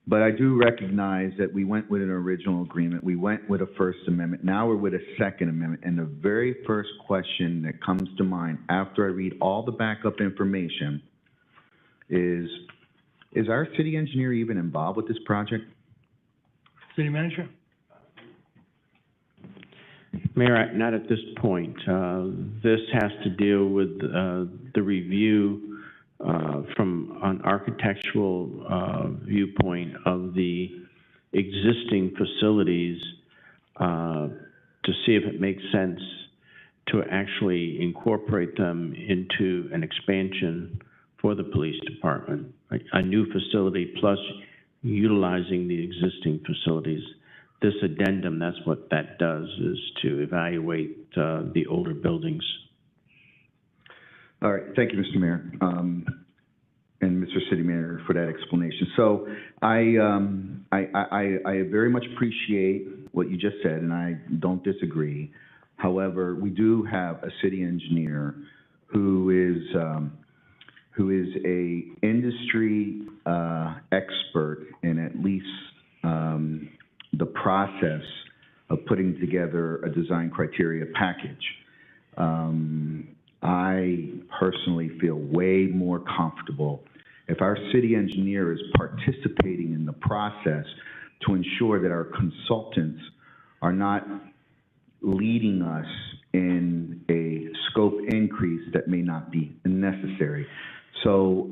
But I do recognize that we went with an original agreement. We went with a First Amendment. Now we're with a Second Amendment. And the very first question that comes to mind after I read all the backup information is our city engineer even involved with this project? City Manager? Mayor, not at this point. This has to deal with the review from an architectural viewpoint of the existing facilities to see if it makes sense to actually incorporate them into an expansion for the police department, a new facility plus utilizing the existing facilities. This addendum, that's what that does, is to evaluate the older buildings. All right, thank you, Mr. Mayor, and Mr. City Manager for that explanation. So I very much appreciate what you just said, and I don't disagree. However, we do have a city engineer who is a industry expert in at least the process of putting together a design criteria package. I personally feel way more comfortable if our city engineer is participating in the process to ensure that our consultants are not leading us in a scope increase that may not be necessary. So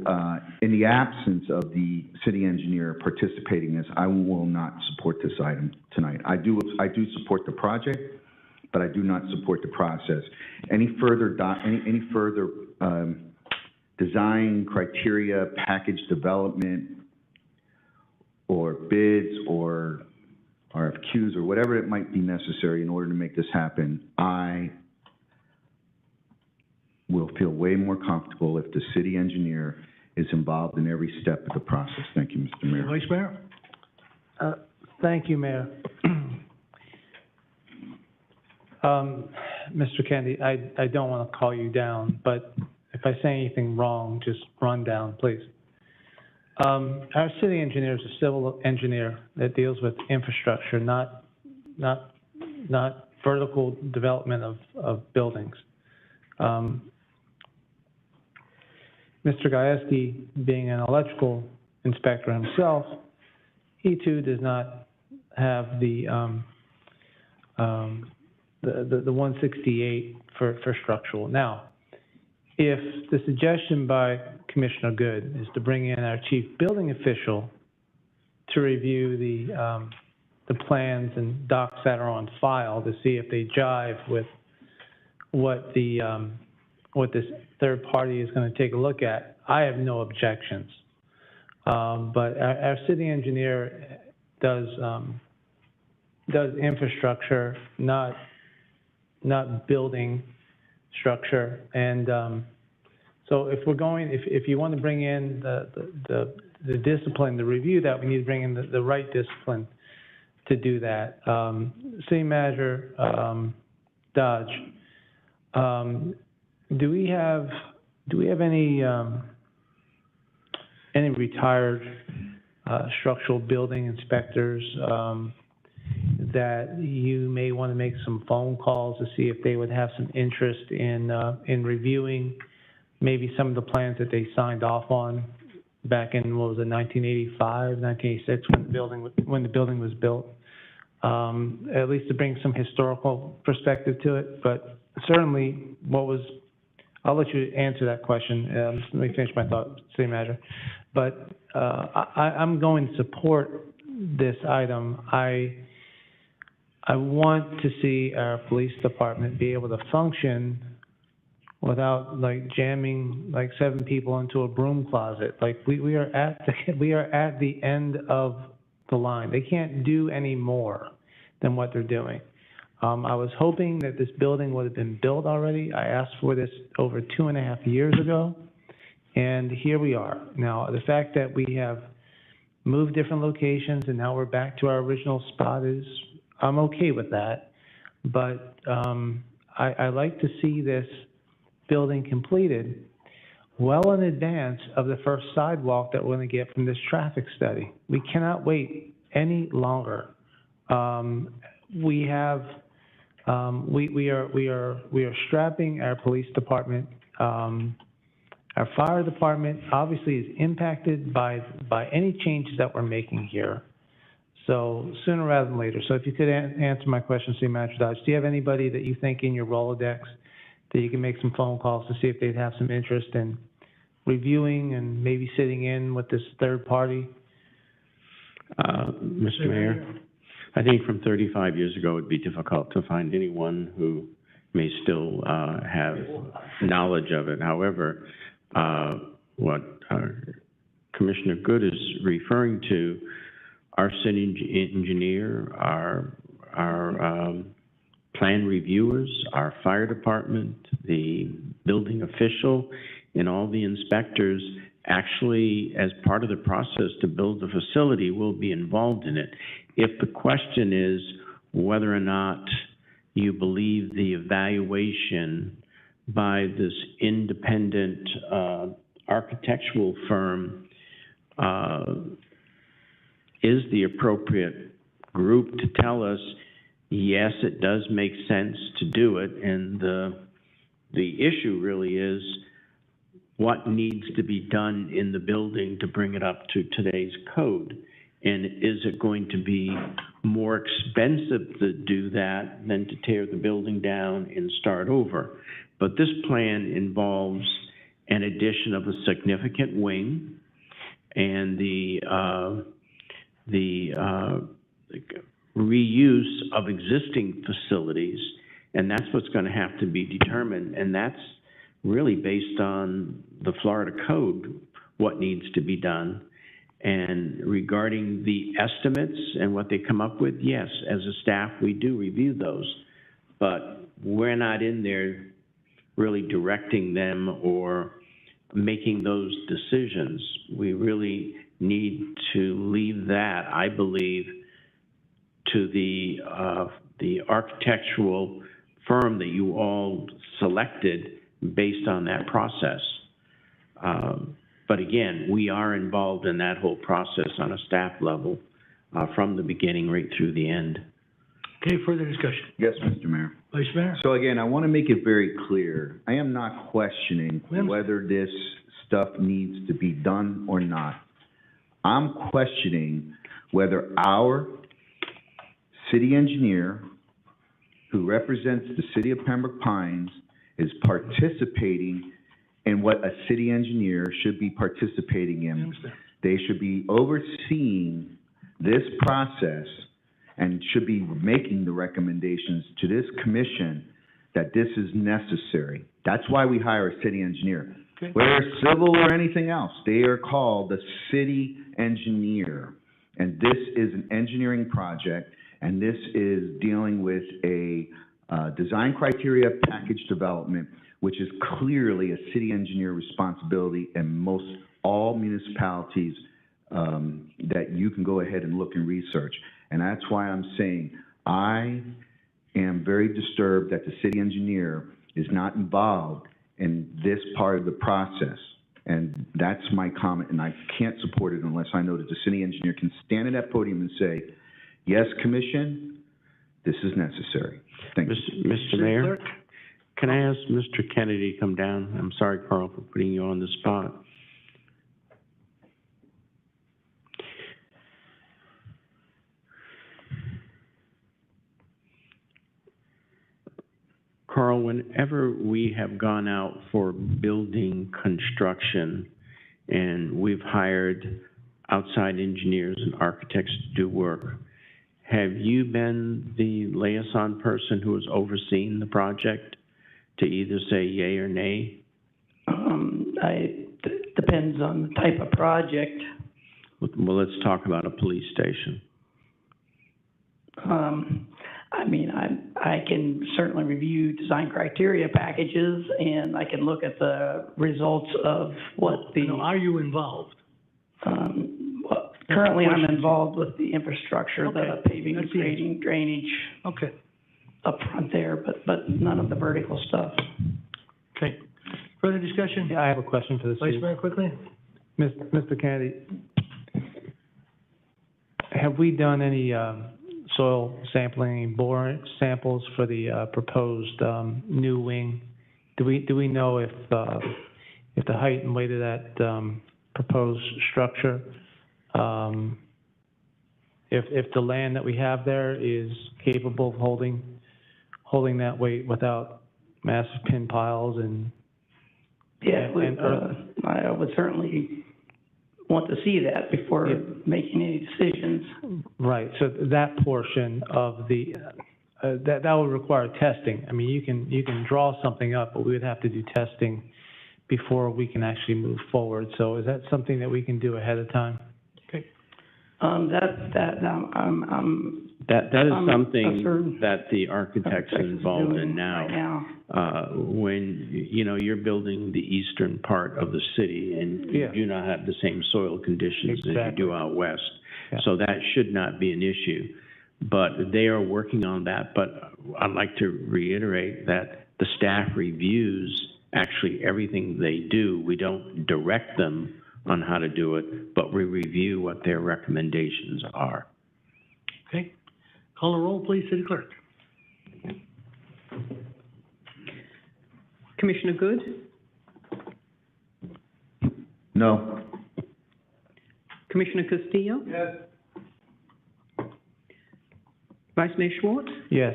in the absence of the city engineer participating in this, I will not support this item tonight. I do support the project, but I do not support the process. Any further design criteria, package development, or bids, or RFQs, or whatever it might be necessary in order to make this happen, I will feel way more comfortable if the city engineer is involved in every step of the process. Thank you, Mr. Mayor. Vice Mayor? Thank you, Mayor. Mr. Kennedy, I don't want to call you down, but if I say anything wrong, just run down, please. Our city engineer is a civil engineer that deals with infrastructure, not vertical development of buildings. Mr. Gajewski, being an electrical inspector himself, he too does not have the 168 for structural. Now, if the suggestion by Commissioner Good is to bring in our chief building official to review the plans and docs that are on file to see if they jive with what this third party is going to take a look at, I have no objections. But our city engineer does infrastructure, not building structure. And so if you want to bring in the discipline to review that, we need to bring in the right discipline to do that. City Manager Dodge, do we have any retired structural building inspectors that you may want to make some phone calls to see if they would have some interest in reviewing maybe some of the plans that they signed off on back in, what was it, 1985, 1986, when the building was built. At least to bring some historical perspective to it, but certainly I'll let you answer that question. Let me finish my thought, City Manager. But I'm going to support this item. I want to see our police department be able to function without like jamming like 7 people into a broom closet. Like we are at the end of the line. They can't do any more than what they're doing. I was hoping that this building would have been built already. I asked for this over 2.5 years ago, and here we are. Now, the fact that we have moved different locations and now we're back to our original spot I'm okay with that. But I like to see this building completed well in advance of the first sidewalk that we're going to get from this traffic study. We cannot wait any longer. We are strapping our police department. Our fire department obviously is impacted by any changes that we're making here. So sooner rather than later. So if you could answer my question, City Manager Dodge, do you have anybody that you think in your Rolodex that you can make some phone calls to see if they'd have some interest in reviewing and maybe sitting in with this third party? Mr. Mayor, I think from 35 years ago, it'd be difficult to find anyone who may still have knowledge of it. However, what Commissioner Good is referring to, our city engineer, our plan reviewers, our fire department, the building official, and all the inspectors actually, as part of the process to build the facility, will be involved in it. If the question is whether or not you believe the evaluation by this independent architectural firm is the appropriate group to tell us, yes, it does make sense to do it, and the issue really is what needs to be done in the building to bring it up to today's code. And is it going to be more expensive to do that than to tear the building down and start over? But this plan involves an addition of a significant wing and the reuse of existing facilities, and that's what's going to have to be determined, and that's really based on the Florida code, what needs to be done. And regarding the estimates and what they come up with, yes, as a staff, we do review those, but we're not in there really directing them or making those decisions. We really need to leave that, I believe, to the architectural firm that you all selected based on that process. But again, we are involved in that whole process on a staff level from the beginning right through the end. Okay, further discussion. Yes, Mr. Mayor. Vice Mayor? So again, I want to make it very clear. I am not questioning whether this stuff needs to be done or not. I'm questioning whether our city engineer, who represents the city of Pembroke Pines, is participating in what a city engineer should be participating in. They should be overseeing this process and should be making the recommendations to this commission that this is necessary. That's why we hire a city engineer. Okay. Whether it's civil or anything else, they are called the city engineer. And this is an engineering project, and this is dealing with a design criteria package development, which is clearly a city engineer responsibility in most all municipalities that you can go ahead and look and research. And that's why I'm saying I am very disturbed that the city engineer is not involved in this part of the process. And that's my comment, and I can't support it unless I know that the city engineer can stand at that podium and say, yes, commission, This is necessary. Thank you. Mr. City Mayor, Clerk? can I ask Mr. Kennedy to come down? I'm sorry, Carl, for putting you on the spot. Carl, whenever we have gone out for building construction and we've hired outside engineers and architects to do work, have you been the liaison person who has overseen the project to either say yay or nay? Depends on the type of project. Well, let's talk about a police station. I mean, I can certainly review design criteria packages, and I can look at the results of what the. No, are you involved? Well, currently, I'm involved with the infrastructure, the Okay. paving, That's the answer. grading, drainage Okay, up front there, but none of the vertical stuff. okay. Further discussion? Yeah, I have a question for the Vice city. Mayor, quickly? Mr. Kennedy, have we done any soil sampling, bore samples for the proposed new wing? Do we know if the height and weight of that proposed structure, if the land that we have there is capable of holding that weight without massive pin piles and Yeah, and earth? I would certainly want to see that before making any decisions. Right, so that portion of the, that would require testing. I mean, you can draw something up, but we would have to do testing before we can actually move forward. So is that something that we can do ahead of time? Okay. That is I'm something certain that the architect's involved in now. Right now. When, you're building the eastern part of the city and you Yeah. do not have the same soil conditions as you Exactly. do out west. Yeah. So that should not be an issue. But they are working on that, but I'd like to reiterate that the staff reviews actually everything they do. We don't direct them on how to do it, but we review what their recommendations are. Okay. Call the roll, please, City Clerk. Commissioner Good? No. Commissioner Castillo? Yes. Vice Mayor Schwartz? Yes.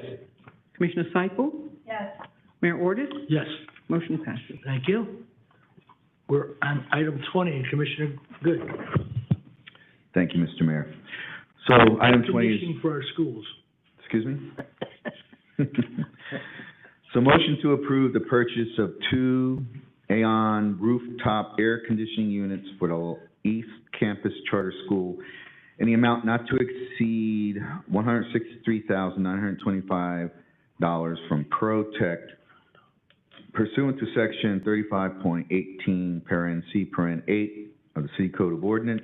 Commissioner Seifel? Yes. Mayor Ordus? Yes, Motion passes. thank you. We're on item 20, Commissioner Good. Thank you, Mr. Mayor. So item 20 is, Conditioning for our schools. excuse me? So motion to approve the purchase of 2 Aeon rooftop air conditioning units for the East Campus Charter School in the amount not to exceed $163,925 from ProTech pursuant to section 35.18, parent C, parent 8 of the City Code of Ordinance,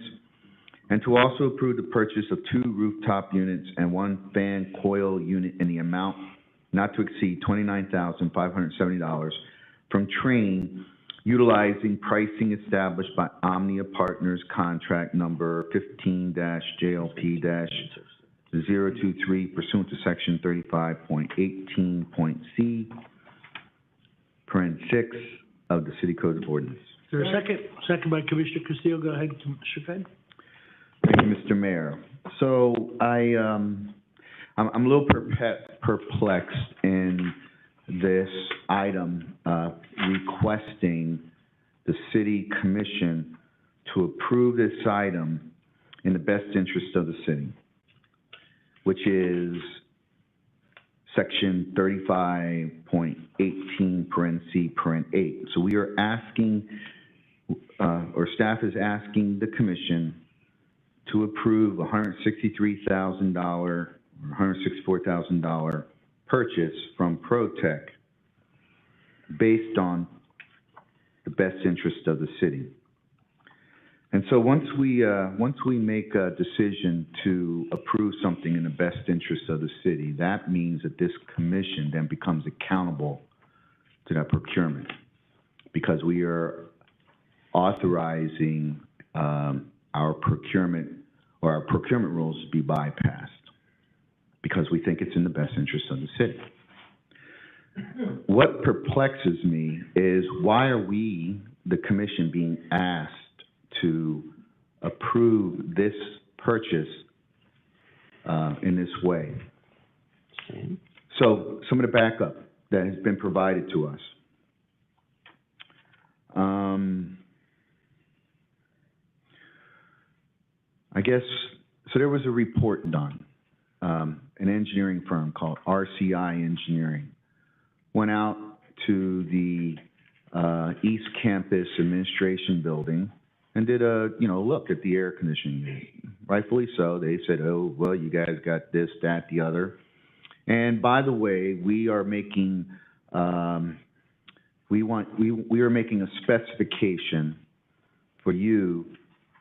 and to also approve the purchase of 2 rooftop units and 1 fan coil unit in the amount not to exceed $29,570 from Trane, utilizing pricing established by Omnia Partners Contract Number 15-JLP-023 pursuant to Section 35.18.C, parent 6 of the City Code of Ordinance. Is there a second? Second by Commissioner Castillo. Go ahead, Commissioner Fed. Thank you, Mr. Mayor. So I'm a little perplexed in this item, requesting the city commission to approve this item in the best interest of the city, which is section 35.18, parent C, parent 8. So we are asking, or staff is asking the commission to approve $163,000 or $164,000 purchase from ProTech based on the best interest of the city. And so once we make a decision to approve something in the best interest of the city, that means that this commission then becomes accountable to that procurement, because we are authorizing our procurement rules to be bypassed. because we think it's in the best interest of the city. What perplexes me is why are we, the commission, being asked to approve this purchase in this way? So some of the backup that has been provided to us. I guess, so there was a report done. An engineering firm called RCI Engineering went out to the East Campus Administration Building and did a, look at the air conditioning. Rightfully so. They said, oh, well, you guys got this, that, the other. And by the way, we are making, we are making a specification for you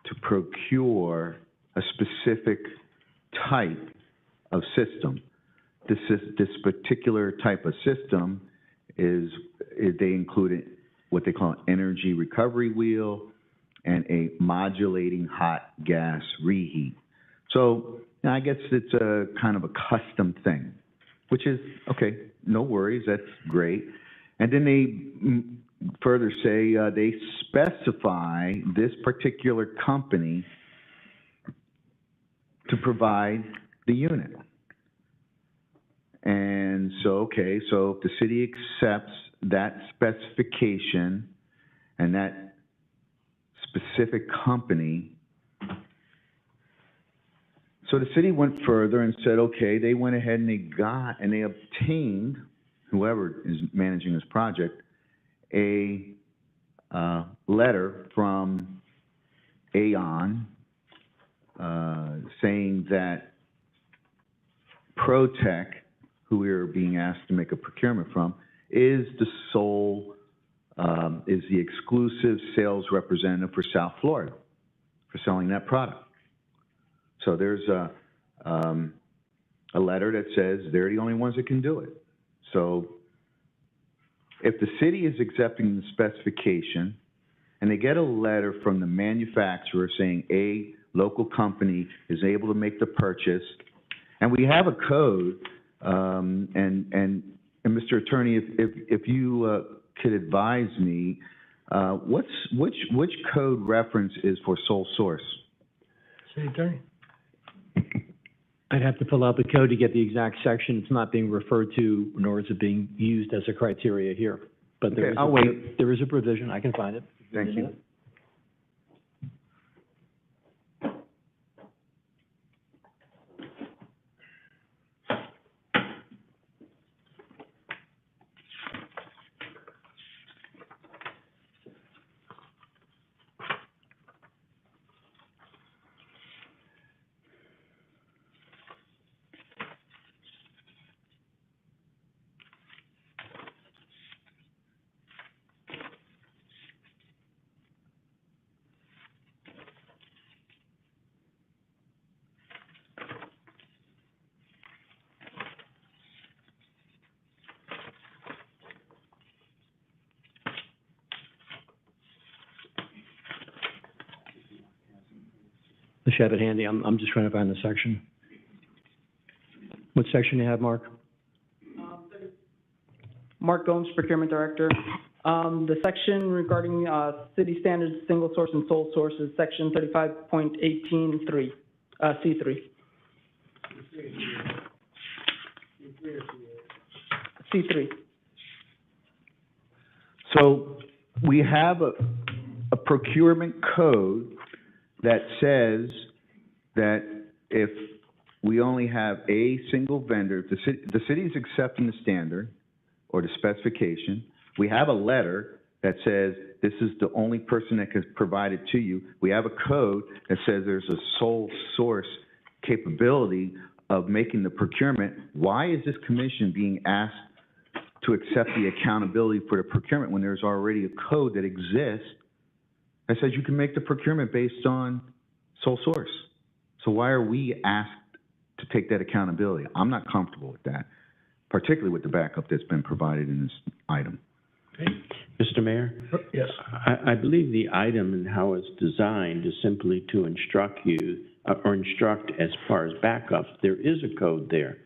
to procure a specific type of system. This particular type of system is they included what they call an energy recovery wheel and a modulating hot gas reheat. So I guess it's a kind of a custom thing, which is, okay, no worries, that's great. And then they further say they specify this particular company to provide the unit. And so, okay, so if the city accepts that specification and that specific company, so the city went further and said, okay, they went ahead and they obtained, whoever is managing this project, a letter from Aon saying that Protech, who we are being asked to make a procurement from, is the sole, is the exclusive sales representative for South Florida for selling that product. So there's a letter that says they're the only ones that can do it. So if the city is accepting the specification and they get a letter from the manufacturer saying a local company is able to make the purchase, and we have a code, and Mr. Attorney, if you could advise me, which code reference is for sole source? City Attorney? I'd have to pull out the code to get the exact section. It's not being referred to, nor is it being used as a criteria here. But there, Okay, I'll wait. There is a provision. I can find it. Thank you. I should have it handy. I'm just trying to find the section. What section do you have, Mark? Mark Gomes, Procurement Director. The section regarding city standards, single source and sole source is section 35.18.3, C3. C3. So we have a procurement code that says that if we only have a single vendor, if the city is accepting the standard or the specification, we have a letter that says this is the only person that can provide it to you. We have a code that says there's a sole source capability of making the procurement. Why is this commission being asked to accept the accountability for the procurement when there's already a code that exists that says you can make the procurement based on sole source? So why are we asked to take that accountability? I'm not comfortable with that, particularly with the backup that's been provided in this item. Okay. Mr. Mayor? Yes. I believe the item and how it's designed is simply to instruct you, or instruct as far as backup. There is a code there.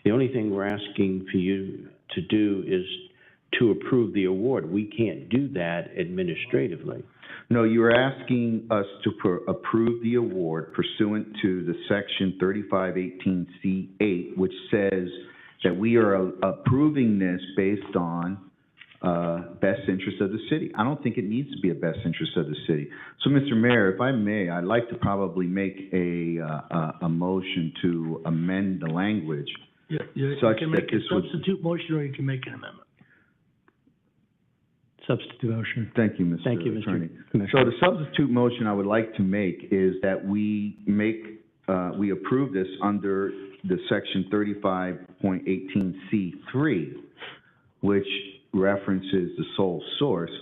The only thing we're asking for you to do is to approve the award. We can't do that administratively. No, you are asking us to approve the award pursuant to the section 3518C8, which says that we are approving this based on best interest of the city. I don't think it needs to be a best interest of the city. So, Mr. Mayor, if I may, I'd like to probably make a motion to amend the language. You such can that make a this would- substitute motion, or you can make an amendment. Substitute motion. Thank you, Mr. Thank you, Mr. Attorney. Commissioner. So the substitute motion I would like to make is that we approve this under the section 35.18C3, which references the sole source,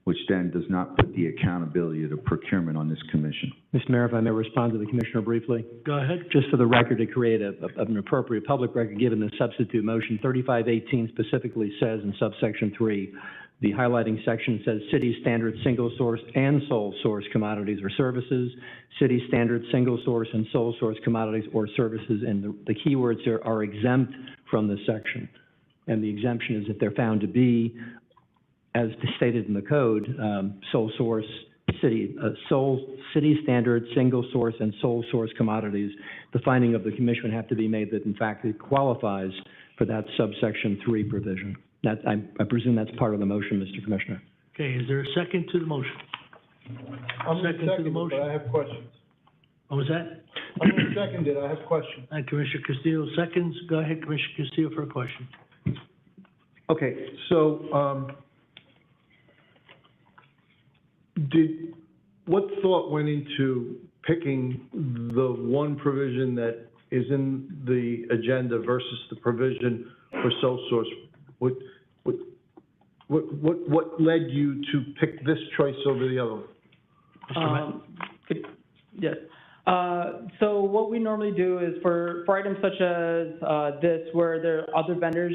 which then does not put the accountability of the procurement on this commission. Mr. Mayor, if I may respond to the commissioner briefly. Go ahead. Just for the record, to create an appropriate public record, given the substitute motion, 3518 specifically says in subsection 3, the highlighting section says city standard single source and sole source commodities or services, city standard single source and sole source commodities or services, and the keywords here are exempt from this section. And the exemption is if they're found to be, as stated in the code, sole source, city standard single source and sole source commodities. The finding of the commission would have to be made that in fact it qualifies for that subsection 3 provision. That, I presume that's part of the motion, Mr. Commissioner. Okay, is there a second to the motion? I'm gonna Second to the second it, motion. but I have questions. What was that? I'm gonna second it, I have questions. Commissioner Castillo seconds. Go ahead, Commissioner Castillo, for a question. Okay, so, what thought went into picking the one provision that is in the agenda versus the provision for sole source? What led you to pick this choice over the other one? Yes. So what we normally do is for items such as this, where there are other vendors,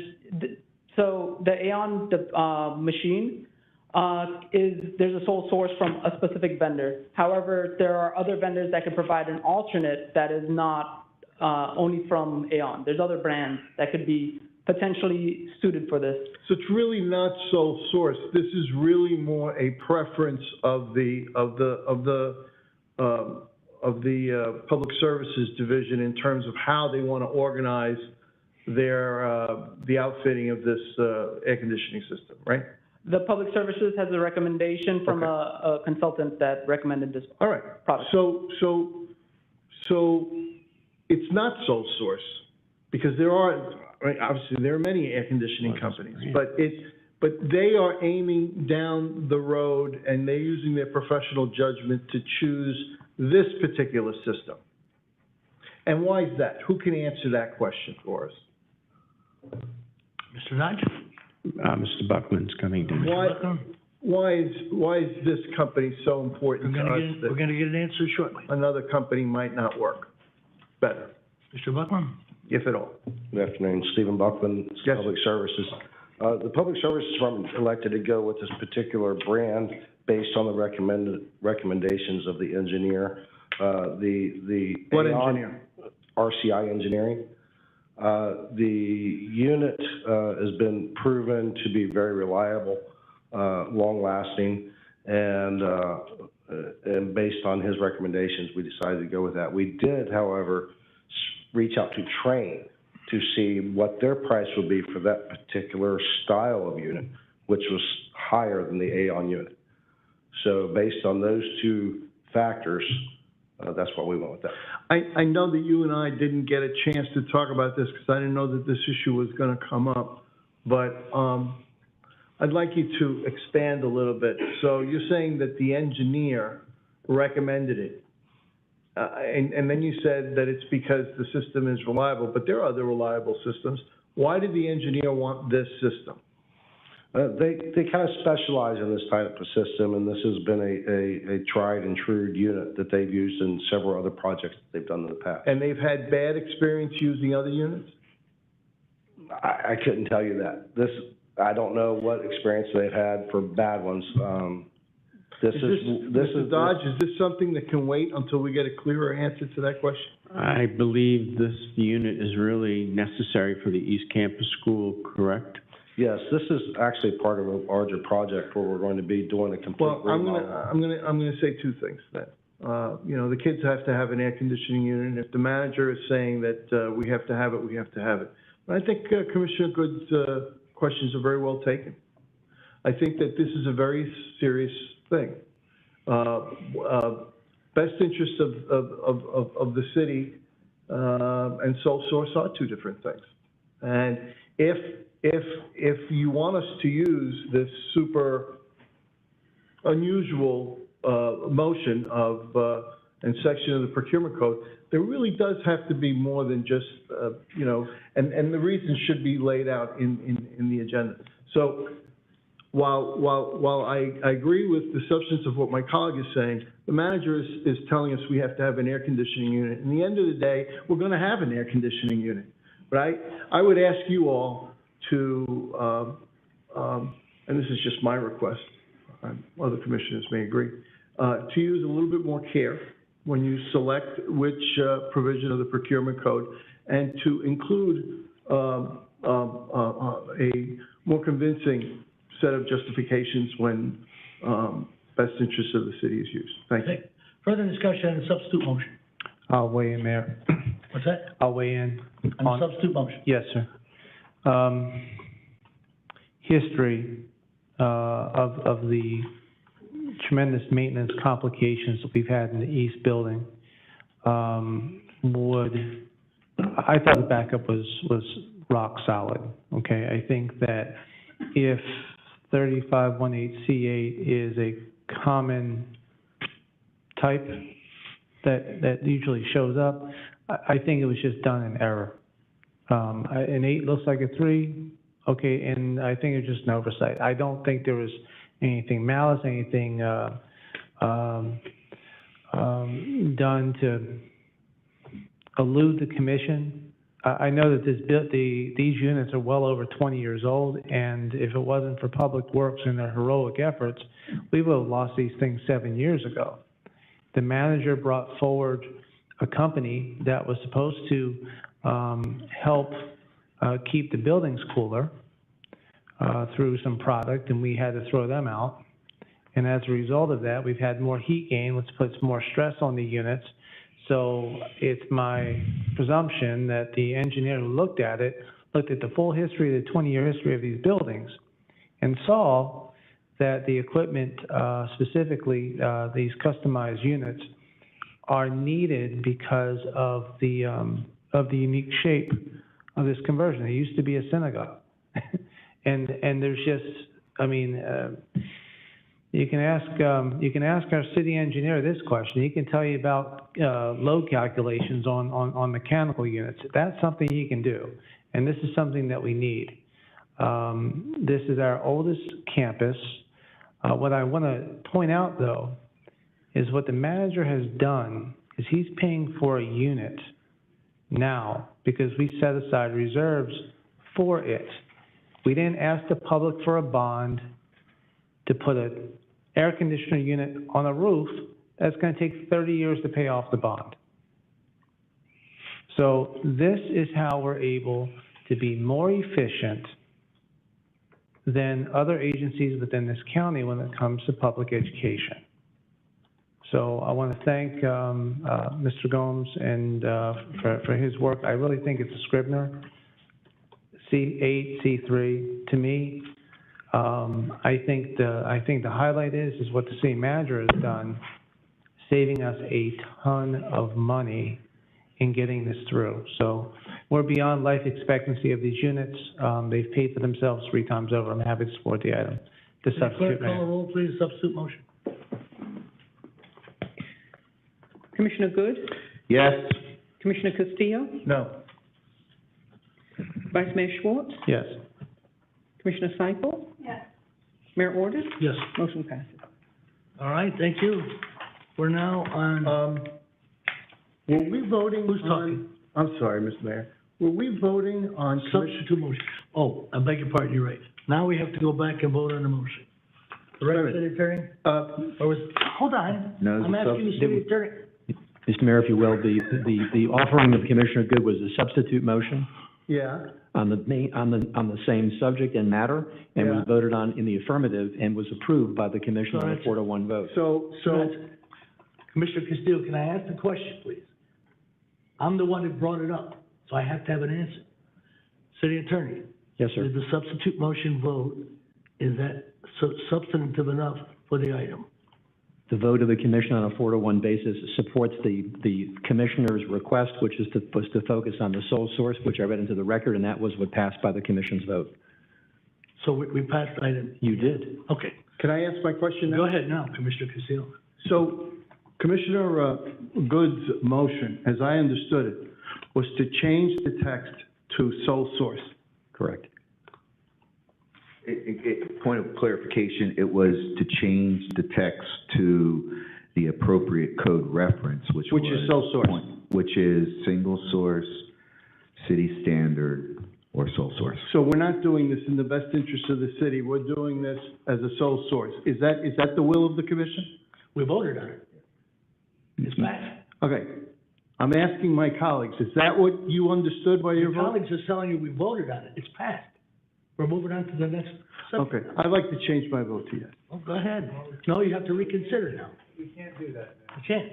so the Aon machine there's a sole source from a specific vendor. However, there are other vendors that can provide an alternate that is not only from Aon. There's other brands that could be potentially suited for this. So it's really not sole source. This is really more a preference of the Public Services Division in terms of how they want to organize their the outfitting of this air conditioning system, right? The Public Services has a recommendation from a consultant that recommended this All right. product. So it's not sole source because there are, right, obviously there are many air conditioning companies, but they are aiming down the road and they're using their professional judgment to choose this particular system. And why is that? Who can answer that question for us? Mr. Dodge? Mr. Buckman's coming to me. Why is this company so important to us We're gonna get an answer shortly. that another company might not work better, Mr. Buckman? if at all? Good afternoon, Stephen Buckman, Yes. Public Services. The Public Services Department elected to go with this particular brand based on the recommendations of the engineer. What Aon engineer? RCI Engineering. The unit has been proven to be very reliable, long-lasting, and based on his recommendations, we decided to go with that. We did, however, reach out to Train to see what their price would be for that particular style of unit, which was higher than the Aon unit. So based on those two factors, that's why we went with that. I know that you and I didn't get a chance to talk about this because I didn't know that this issue was going to come up, but I'd like you to expand a little bit. So you're saying that the engineer recommended it, and then you said that it's because the system is reliable, but there are other reliable systems. Why did the engineer want this system? They kind of specialize in this type of system, and this has been a tried and true unit that they've used in several other projects that they've done in the past. And they've had bad experience using other units? I couldn't tell you that. I don't know what experience they've had for bad ones. Mr. Dodge, is this something that can wait until we get a clearer answer to that question? I believe this unit is really necessary for the East Campus School, correct? Yes, this is actually part of a larger project where we're going to be doing a complete Well, remodel. I'm gonna say two things then. You know, the kids have to have an air conditioning unit, and if the manager is saying that, we have to have it, we have to have it. But I think Commissioner Good's, questions are very well taken. I think that this is a very serious thing. Best interest of the city, and sole source are two different things. And if you want us to use this super unusual, motion of, and section of the procurement code, there really does have to be more than just, you know, and the reasons should be laid out in the agenda. So while I agree with the substance of what my colleague is saying, the manager is telling us we have to have an air conditioning unit. In the end of the day, we're gonna have an air conditioning unit. But I would ask you all to, and this is just my request, other commissioners may agree, to use a little bit more care when you select which provision of the procurement code, and to include a more convincing set of justifications when best interest of the city is used. Thank you. Further discussion on the substitute motion. I'll weigh in, Mayor. What's that? I'll weigh in. On the substitute motion. Yes, sir. History of the tremendous maintenance complications that we've had in the east building I thought the backup was rock solid, okay? I think that if 3518C8 is a common type that usually shows up, I think it was just done in error. An 8 looks like a 3, okay, and I think it's just an oversight. I don't think there was anything malice, anything done to elude the commission. I know that these units are well over 20 years old, and if it wasn't for Public Works and their heroic efforts, we would have lost these things 7 years ago. The manager brought forward a company that was supposed to help keep the buildings cooler through some product, and we had to throw them out. And as a result of that, we've had more heat gain, which puts more stress on the units. So it's my presumption that the engineer who looked at it, looked at the full history, the 20-year history of these buildings, and saw that the equipment, specifically these customized units, are needed because of the unique shape of this conversion. It used to be a synagogue. and there's just, I mean, you can ask our city engineer this question. He can tell you about load calculations on mechanical units. That's something he can do, and this is something that we need. This is our oldest campus. What I want to point out, though, is what the manager has done is he's paying for a unit now because we set aside reserves for it. We didn't ask the public for a bond to put an air conditioner unit on a roof that's going to take 30 years to pay off the bond. So this is how we're able to be more efficient than other agencies within this county when it comes to public education. So I want to thank Mr. Gomes and for his work. I really think it's a Scribner. C8, C3, to me, I think the highlight is what the city manager has done, saving us a ton of money in getting this through. So we're beyond life expectancy of these units. They've paid for themselves 3 times over. I'm happy to support the item. The substitute, Clerk, call the roll, please. Substitute motion. Commissioner Good? Yes. Commissioner Castillo? No. Vice Mayor Schwartz? Yes. Commissioner Seifel? Yes. Mayor Ordus? Yes. Motion passes. All right, thank you. We're now on, Were we voting who's on? talking? I'm sorry, Mr. Mayor. Were we voting on commission? Substitute motion. Oh, I beg your pardon, you're right. Now we have to go back and vote on the motion. The right, city attorney? Or was, hold on. No, I'm asking the city attorney. Mr. Mayor, if you will, the offering of Commissioner Good was a substitute motion Yeah, on the same subject and matter, and was Yeah. voted on in the affirmative and was approved by the commission So on a that's- 4-to-1 vote. so, Commissioner Castillo, can I ask the question, please? I'm the one who brought it up, so I have to have an answer. City Attorney? Yes, sir. Did the substitute motion vote, is that substantive enough for the item? The vote of the commission on a 4-to-1 basis supports the commissioner's request, which was to focus on the sole source, which I read into the record, and that was what passed by the commission's vote. So we passed item? You did. Okay. can I ask my question now? Go ahead now, Commissioner Castillo. So Commissioner Good's motion, as I understood it, was to change the text to sole source. Correct. Point of clarification, it was to change the text to the appropriate code reference, which is sole source. Which is single source, city standard, or sole source. So we're not doing this in the best interest of the city, we're doing this as a sole source. Is that the will of the commission? We voted on it. It's passed. Okay, I'm asking my colleagues, is that what you understood by your Your vote? colleagues are telling you we voted on it. It's passed. We're moving on to the next subject. Okay, I'd like to change my vote to yes. Oh, go ahead. No, you have to reconsider now. We can't do that now. You can't.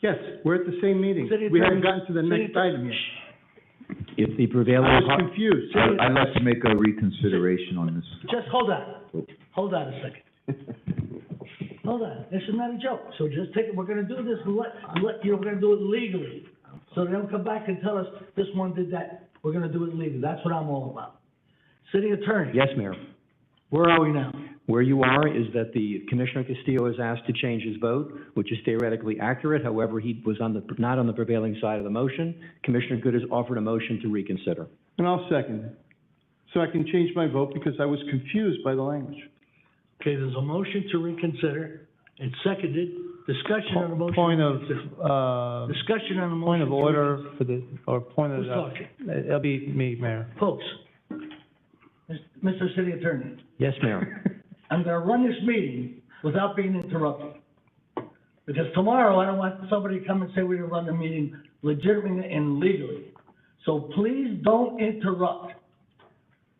Yes, we're at the same meeting. City We Attorney- haven't gotten to the City next Attorney- item yet. If the prevailing... I was confused. I'd like to make a reconsideration on this. Just hold on. Hold on a second. Hold on. This is not a joke. So just take it, we're gonna do this and we're gonna do it legally. So they don't come back and tell us this one did that. We're gonna do it legally. That's what I'm all about. City Attorney. Yes, Mayor. Where are we now? Where you are is that the Commissioner Castillo is asked to change his vote, which is theoretically accurate. However, he was not on the prevailing side of the motion. Commissioner Good has offered a motion to reconsider. And I'll second it. So I can change my vote because I was confused by the language. Okay, there's a motion to reconsider. It's seconded. Discussion on the motion. Point of, Discussion on the motion. point of to order reconsider. for the, or point of... Who's talking? It'll be me, Mayor. Folks, Mr. City Attorney, Yes, Mayor. I'm gonna run this meeting without being interrupted. Because tomorrow, I don't want somebody to come and say we didn't run the meeting legitimately and legally. So please don't interrupt.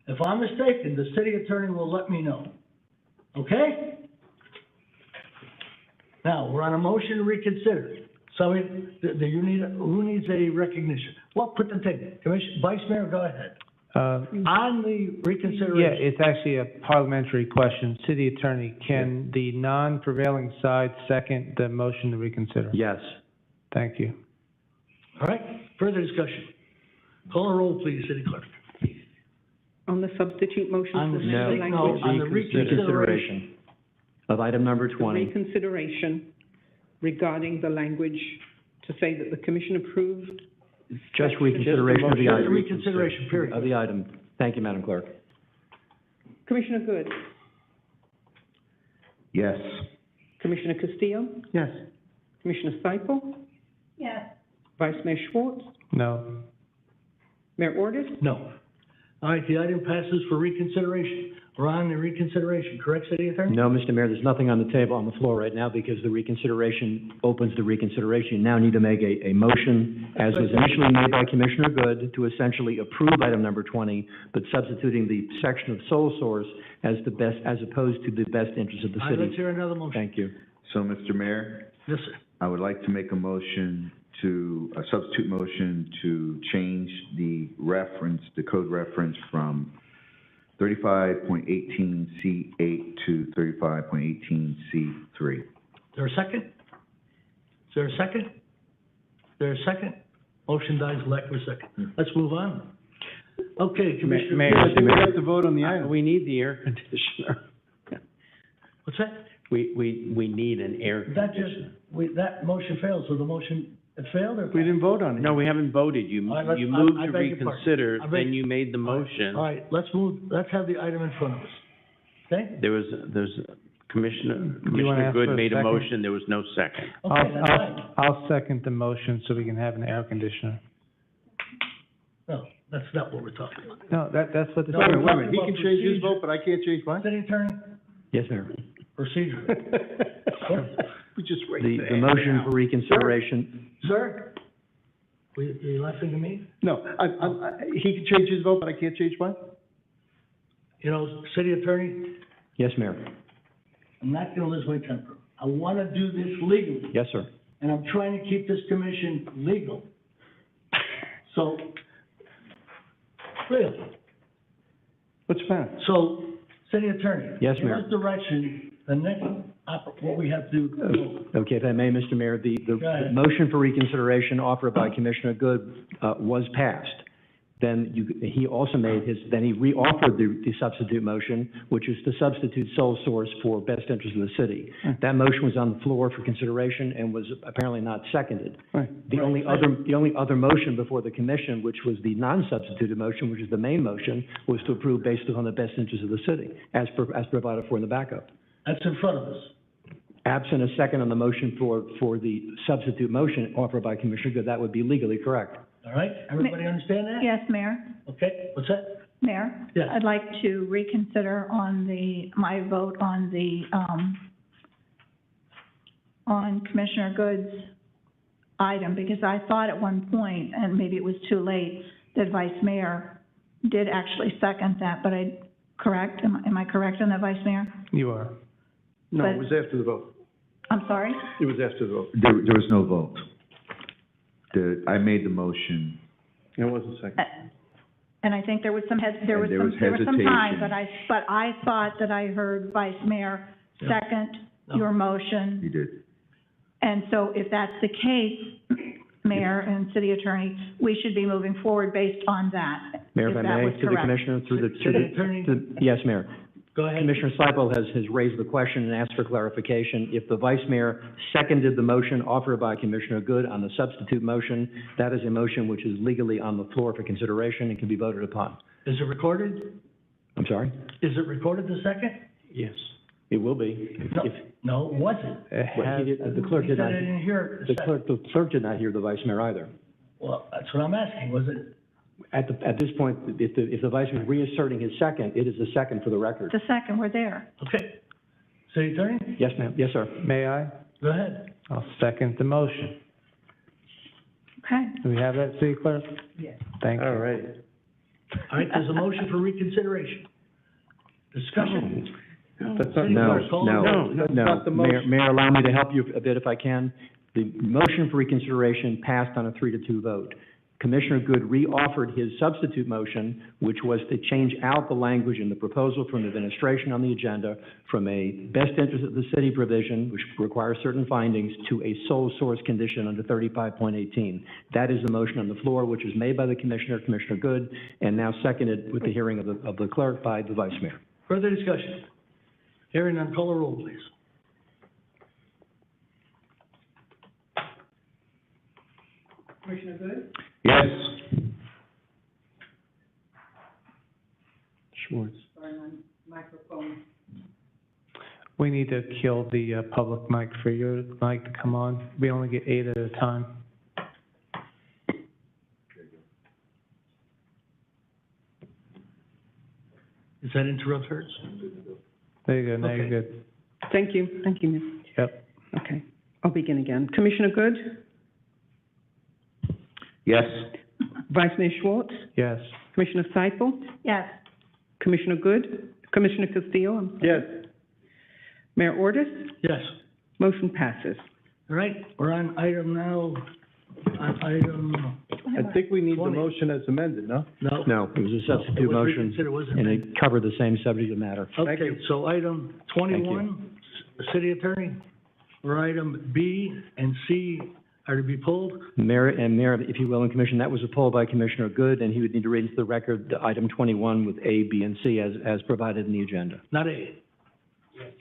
If I'm mistaken, the city attorney will let me know. Okay? Now, we're on a motion to reconsider. So who needs a recognition? Well, put the thing, Vice Mayor, go ahead. On the reconsideration. Yeah, it's actually a parliamentary question. City Attorney, can the non-prevailing side second the motion to reconsider? Yes. Thank you. All right, further discussion. Call a roll, please, City Clerk. On the substitute motion On to the amend the no, language? on the reconsideration. Of item number The 20. reconsideration regarding the language to say that the commission approved. Just reconsideration of the Just item. reconsideration, period. Of the item. Thank you, Madam Clerk. Commissioner Good, Yes. Commissioner Castillo, Yes. Commissioner Seifel, Yes. Vice Mayor Schwartz, No. Mayor Ordus, No. All right, the item passes for reconsideration. We're on the reconsideration, correct, City Attorney? No, Mr. Mayor, there's nothing on the table on the floor right now because the reconsideration opens the reconsideration. You now need to make a motion, as was initially made by Commissioner Good, to essentially approve item number 20, but substituting the section of sole source as the best, as opposed to the best interest of the All right, let's city. hear another motion. Thank you. So, Mr. Mayor, Yes, sir. I would like to make a motion a substitute motion to change the reference, the code reference from 35.18C8 to 35.18C3. Is there a second? Is there a second? Is there a second? Motion dies, lack of a second. Let's move on. Okay, Commissioner. Mayor, Yes, we have to vote on the item. We need the air conditioner. What's that? We need an air That conditioner. that motion failed, so the motion, it failed or? We didn't vote on it. No, we haven't voted. You All right, let's- moved I to beg your pardon. reconsider, I beg- then you made the motion. All right, let's have the item in front of us. Okay? There's Commissioner wanna Commissioner ask for Good a made a second? motion, there was no second. Okay, that's fine. I'll second the motion so we can have an air conditioner. No, that's not what we're talking about. No, that's what the... No, Wait a we're minute, he talking can about change his procedure. vote, but I can't change mine? City Attorney, Yes, Mayor. procedure. We just wait. The motion for reconsideration, Sir? Were you laughing at me? No, he can change his vote, but I can't change mine? You know, city attorney, yes, Mayor. I'm not gonna lose my temper. I wanna do this legally, Yes, sir. and I'm trying to keep this commission legal. So, really, What's the matter? so, city attorney. Yes, Mayor. Give us direction, the next, what we have to do. Okay, if I may, Mr. Mayor, the Go ahead. motion for reconsideration offered by Commissioner Good, was passed. Then he also then he reoffered the substitute motion, which is to substitute sole source for best interest of the city. That motion was on the floor for consideration and was apparently not seconded. Right. The only other motion before the commission, which was the non-substituted motion, which is the main motion, was to approve based upon the best interest of the city, as provided for in the backup. That's in front of us. Absent a second on the motion for the substitute motion offered by Commissioner Good, that would be legally correct. All right, everybody understand that? Yes, Mayor. Okay, what's that? Mayor? Yes. I'd like to reconsider on my vote on on Commissioner Good's item, because I thought at one point, and maybe it was too late, that Vice Mayor did actually second that, but correct? Am I correct on that, Vice Mayor? You are. No, it But- was after the vote. I'm sorry? It was after the vote. There was no vote. I made the motion. It wasn't second. And I think there was some, there was And there some, was there was some time, hesitation. but I thought that I heard Vice Mayor second your motion. You did. And so if that's the case, Mayor and City Attorney, we should be moving forward based on that. Mayor, if I may, to the correct. Commissioner, City Attorney? Yes, Mayor. Go ahead. Commissioner Seipel has raised the question and asked for clarification. If the Vice Mayor seconded the motion offered by Commissioner Good on the substitute motion, that is a motion which is legally on the floor for consideration and can be voted upon. Is it recorded? I'm sorry? Is it recorded the second? Yes. It will be. No, it wasn't. The clerk He did said not, I didn't hear it the second. the clerk did not hear the Vice Mayor either. Well, that's what I'm asking, was it? At this point, if the Vice Mayor is reasserting his second, it is a second for the record. The second, we're there. Okay. City Attorney? Yes, ma'am. Yes, sir. May I? Go ahead. I'll second the motion. Okay. Do we have that, City Clerk? Yes. Thank you. All right. All right, there's a motion for reconsideration. Discussion? That's not, City No, Clerk, call the no, roll. that's no. not the motion. Mayor, allow me to help you a bit if I can. The motion for reconsideration passed on a 3-2 vote. Commissioner Good reoffered his substitute motion, which was to change out the language in the proposal from the administration on the agenda from a best interest of the city provision, which requires certain findings, to a sole source condition under 35.18. That is the motion on the floor, which was made by the Commissioner, Commissioner Good, and now seconded with the hearing of the clerk by the Vice Mayor. Further discussion? Hearing none, call the roll, please. Commissioner Good? Yes. Schwartz. Sorry, my microphone. We need to kill the public mic for your mic to come on. We only get 8 at a time. Does that interrupt hers? There you go, now you're Okay. good. Thank you, Ms. Yep. Okay, I'll begin again. Commissioner Good? Yes. Vice Mayor Schwartz? Yes. Commissioner Seipel? Yes. Commissioner Good? Commissioner Castillo? I'm sorry. Yes. Mayor Ordus? Yes. Motion passes. All right, we're on item now, on item, I think we need the 20. motion as amended, no? no. No, it was a It substitute was motion, reconsidered, wasn't and it? it covered the same subject matter. Okay, so item 21, City Attorney, or item B and C are to be pulled. Mayor, if you will, and Commission, that was a poll by Commissioner Good, and he would need to read into the record the item 21 with A, B, and C as provided in the agenda. Not A.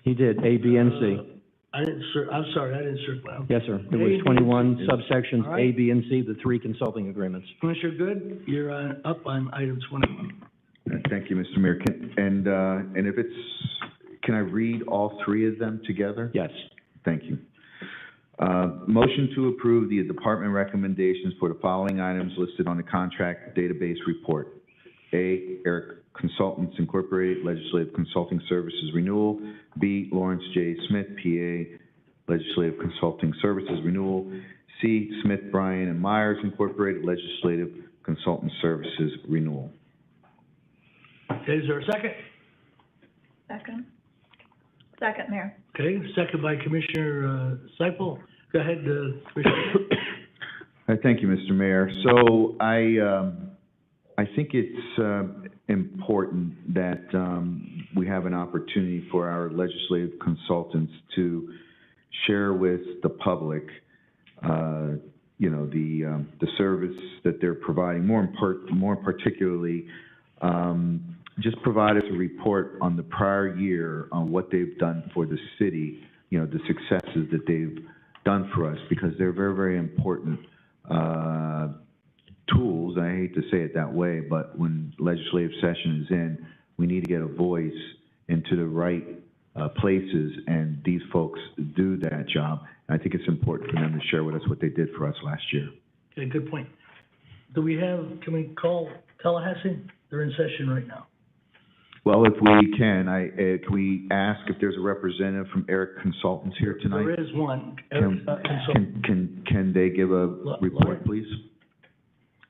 He did, A, B, and C. I'm sorry, I didn't circle out. Yes, sir. It A, B, was and 21 C. subsections, All right. A, B, and C, the 3 consulting agreements. Commissioner Good, you're up on item 21. Thank you, Mr. Mayor. And if it's, can I read all 3 of them together? Yes. Thank you. Motion to approve the department recommendations for the following items listed on the contract database report. A, Eric Consultants Incorporated, Legislative Consulting Services Renewal. B, Lawrence J. Smith, PA, Legislative Consulting Services renewal. C, Smith, Bryan, and Myers Incorporated, Legislative Consultant Services renewal. Okay, is there a second? Second. Second, Mayor. Okay, second by Commissioner Seipel. Go ahead, Commissioner. Thank you, Mr. Mayor. So I think it's important that we have an opportunity for our legislative consultants to share with the public, you know, the service that they're providing. More particularly, just provide us a report on the prior year on what they've done for the city. You know, the successes that they've done for us, because they're very, very important tools. I hate to say it that way, but when legislative session is in, we need to get a voice into the right places, and these folks do that job. And I think it's important for them to share with us what they did for us last year. Okay, good point. Can we call Tallahassee? They're in session right now. Well, if we can, can we ask if there's a representative from Eric Consultants here tonight? There is one. Eric Consultant. Can they give a report, please?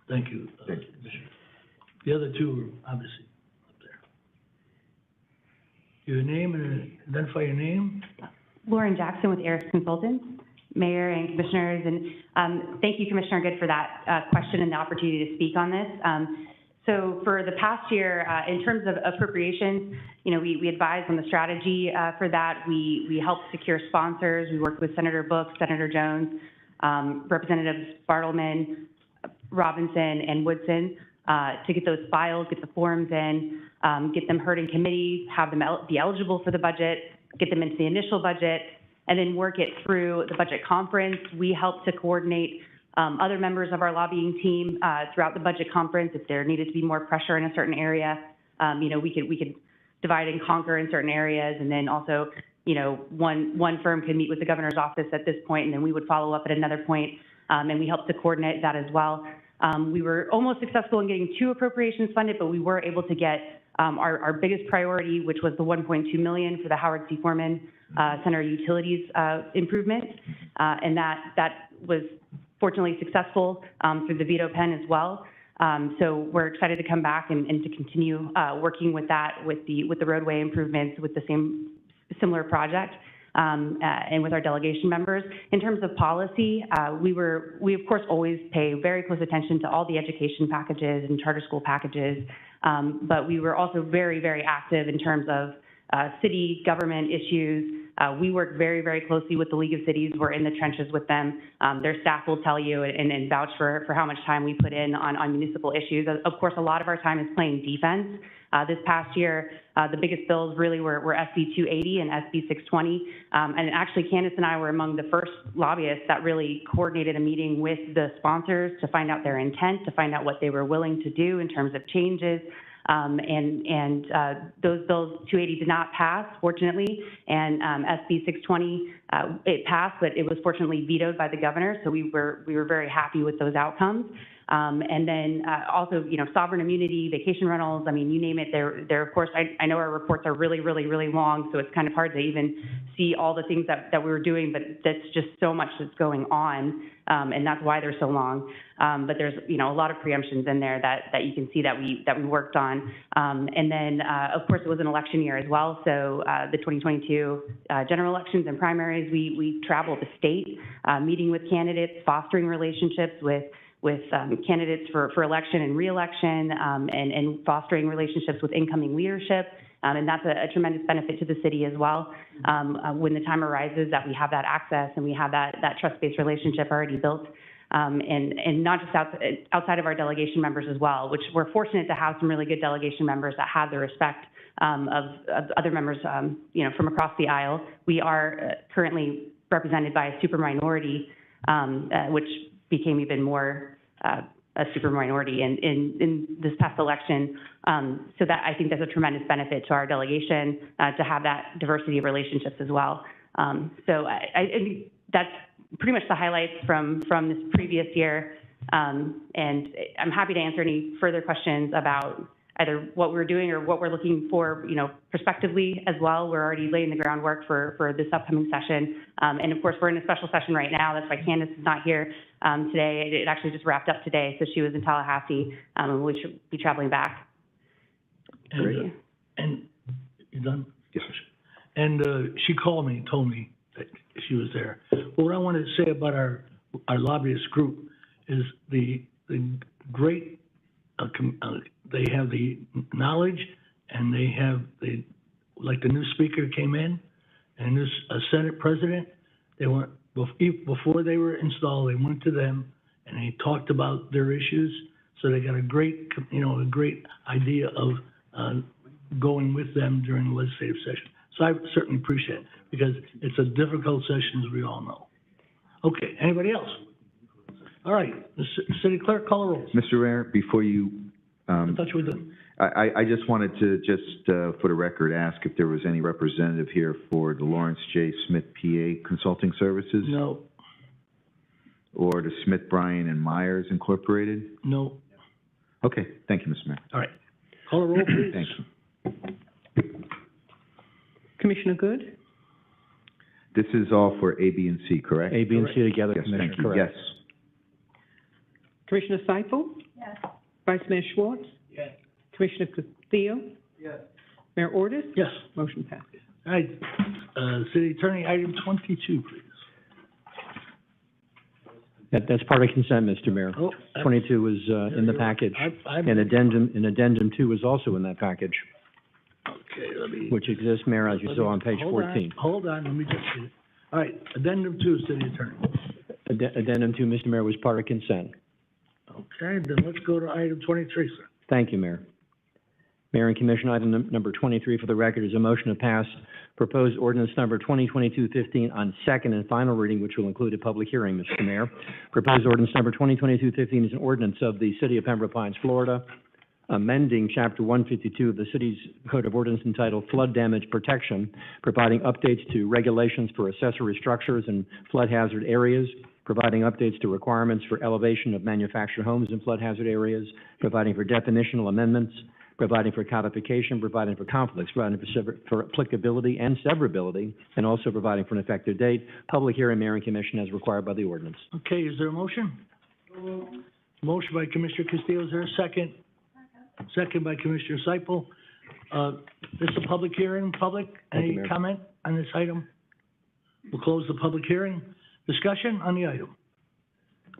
Thank you. Thank you. The other two are obviously up there. Your name and identify your name. Lauren Jackson with Eric Consultants. Mayor and Commissioners, and thank you, Commissioner Good, for that question and the opportunity to speak on this. So for the past year, in terms of appropriations, you know, we advised on the strategy for that. We helped secure sponsors. We worked with Senator Book, Senator Jones, Representatives Bartleman, Robinson, and Woodson to get those filed, get the forms in, get them heard in committee, have them be eligible for the budget, get them into the initial budget, and then work it through the budget conference. We helped to coordinate other members of our lobbying team throughout the budget conference. If there needed to be more pressure in a certain area, you know, we could divide and conquer in certain areas, and then also, you know, one firm could meet with the governor's office at this point, and then we would follow up at another point, and we helped to coordinate that as well. We were almost successful in getting 2 appropriations funded, but we were able to get our biggest priority, which was the $1.2 million for the Howard C. Foreman Center Utilities improvement, and that was fortunately successful through the veto pen as well. So we're excited to come back and to continue working with that, with the roadway improvements, with the similar project, and with our delegation members. In terms of policy, we of course always pay very close attention to all the education packages and charter school packages, but we were also very, very active in terms of city government issues. We work very, very closely with the League of Cities. We're in the trenches with them. Their staff will tell you and vouch for how much time we put in on municipal issues. Of course, a lot of our time is playing defense. This past year, the biggest bills really were SB 280 and SB 620. And actually, Candace and I were among the first lobbyists that really coordinated a meeting with the sponsors to find out their intent, to find out what they were willing to do in terms of changes. Those bills 280 did not pass, fortunately, and SB 620 it passed, but it was fortunately vetoed by the governor. So we were very happy with those outcomes. And then also, you know, sovereign immunity, vacation rentals. I mean, you name it. They're of course. I know our reports are really, really, really long, so it's kind of hard to even see all the things that we were doing. But that's just so much that's going on, and that's why they're so long. But there's, you know, a lot of preemptions in there that you can see that we worked on. And then of course it was an election year as well. So the 2022 general elections and primaries, we traveled the state, meeting with candidates, fostering relationships with candidates for election and re-election, and fostering relationships with incoming leadership. And that's a tremendous benefit to the city as well. When the time arises that we have that access and we have that trust-based relationship already built. And not just outside of our delegation members as well, which we're fortunate to have some really good delegation members that have the respect of other members, you know, from across the aisle. We are currently represented by a super minority, which became even more a super minority in this past election. So that, I think that's a tremendous benefit to our delegation to have that diversity of relationships as well. So I think that's pretty much the highlights from this previous year. And I'm happy to answer any further questions about either what we're doing or what we're looking for, prospectively as well. We're already laying the groundwork for this upcoming session. And of course, we're in a special session right now. That's why Candace is not here today. It actually just wrapped up today, so she was in Tallahassee, and we should be traveling back. And you done? Yes. And she called me and told me that she was there. But what I wanted to say about our lobbyist group is the great, they have the knowledge, and they have like the new speaker came in, and this Senate president, they went, before they were installed, they went to them and they talked about their issues. So they got a great idea of going with them during the legislative session. So I certainly appreciate it, because it's a difficult session, as we all know. Okay, anybody else? All right, the city clerk, call the roll. Mr. Mayor, before you, I thought you were done. I just wanted to for the record, ask if there was any representative here for the Lawrence J. Smith PA Consulting Services? No. Or the Smith, Bryan, and Myers Incorporated? No. Okay, thank you, Mr. Mayor. All right, call the roll, please. Thank you. Commissioner Good? This is all for A, B, and C, correct? A, B, and C together, Yes, Commissioner, thank you. correct. Yes. Commissioner Seifel? Yes. Vice Mayor Schwartz? Yes. Commissioner Castillo? Yes. Mayor Ordus? Yes. Motion passes. All right, city attorney, item 22, please. That's part of consent, Mr. Mayor. Oh, 22 was in the package. And addendum 2 is also in that package, Okay, let me. which exists, Mayor, as you saw on page 14. Hold on, let me just see it. All right, addendum 2, city attorney. Addendum 2, Mr. Mayor, was part of consent. Okay, then let's go to item 23, sir. Thank you, Mayor. Mayor and Commission, item number 23 for the record is a motion to pass proposed ordinance number 2022-15 on second and final reading, which will include a public hearing, Mr. Mayor. Proposed ordinance number 2022-15 is an ordinance of the City of Pembroke Pines, Florida, amending Chapter 152 of the city's Code of Ordinance entitled Flood Damage Protection, providing updates to regulations for accessory structures and flood hazard areas, providing updates to requirements for elevation of manufactured homes in flood hazard areas, providing for definitional amendments, providing for codification, providing for conflicts, providing for applicability and severability, and also providing for an effective date. Public hearing, Mayor and Commission, as required by the ordinance. Okay, is there a motion? Motion by Commissioner Castillo, is there a second? Second by Commissioner Seifel. This is a public hearing, public, Thank you, any Mayor. comment on this item? We'll close the public hearing. Discussion on the item.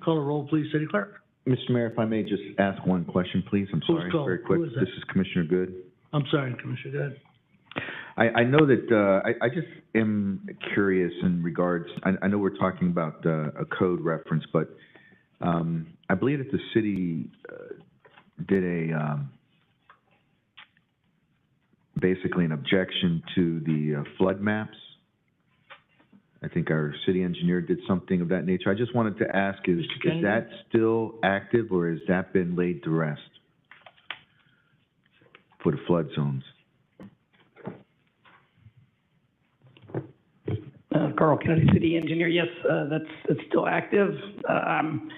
Call a roll, please, city clerk. Mr. Mayor, if I may just ask one question, please? I'm Who's sorry, called? very quick. Who is that? This is Commissioner Good. I'm sorry, Commissioner, go ahead. I know that, I just am curious in regards, I know we're talking about a code reference, but I believe that the city did basically an objection to the flood maps. I think our city engineer did something of that nature. I just wanted to ask, is that still active, or has that been laid to rest for the flood zones? Carl Kennedy, city engineer, yes, it's still active. I'm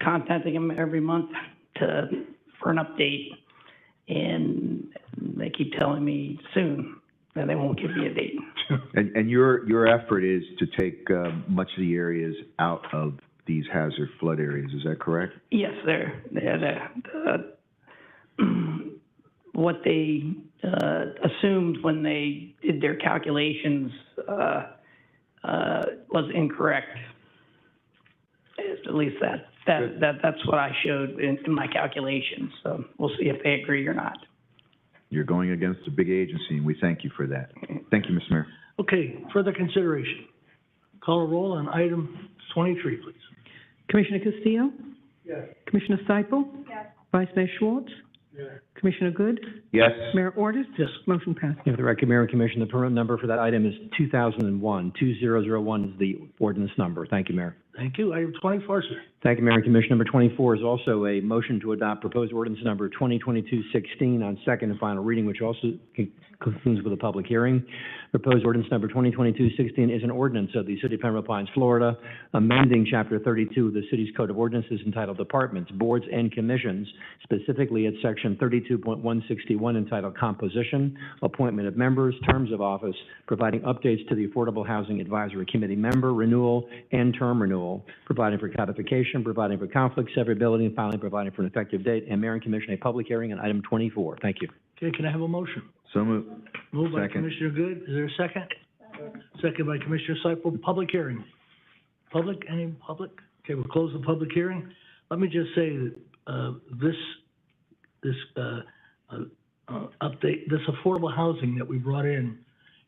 contacting them every month for an update, and they keep telling me soon, and they won't give me a date. And your effort is to take much of the areas out of these hazard flood areas, is that correct? Yes, what they assumed when they did their calculations was incorrect. At least that's what I showed in my calculations. So we'll see if they agree or not. You're going against a big agency, and we thank you for that. Thank you, Mr. Mayor. Okay, further consideration. Call a roll on item 23, please. Commissioner Castillo? Yes. Commissioner Seifel? Yes. Vice Mayor Schwartz? Yes. Commissioner Good? Yes. Mayor Ordus? Yes. Motion passes. For the record, Mayor and Commission, the permit number for that item is 2001. 2001 is the ordinance number. Thank you, Mayor. Thank you. Item 24, sir. Thank you, Mayor and Commission. Number 24 is also a motion to adopt proposed ordinance number 2022-16 on second and final reading, which also concludes with a public hearing. Proposed ordinance number 2022-16 is an ordinance of the City of Pembroke Pines, Florida, amending Chapter 32 of the city's Code of Ordinances entitled Departments, Boards, and Commissions, specifically at Section 32.161 entitled Composition, Appointment of Members, Terms of Office, providing updates to the Affordable Housing Advisory Committee member renewal and term renewal, providing for codification, providing for conflict severability, and finally providing for an effective date. And Mayor and Commissioner, a public hearing on item 24. Thank you. Okay, can I have a motion? So moved. Moved by Second. Commissioner Good, is there a second? Second by Commissioner Seifel, public hearing. Public, any public? Okay, we'll close the public hearing. Let me just say that, this update, this affordable housing that we brought in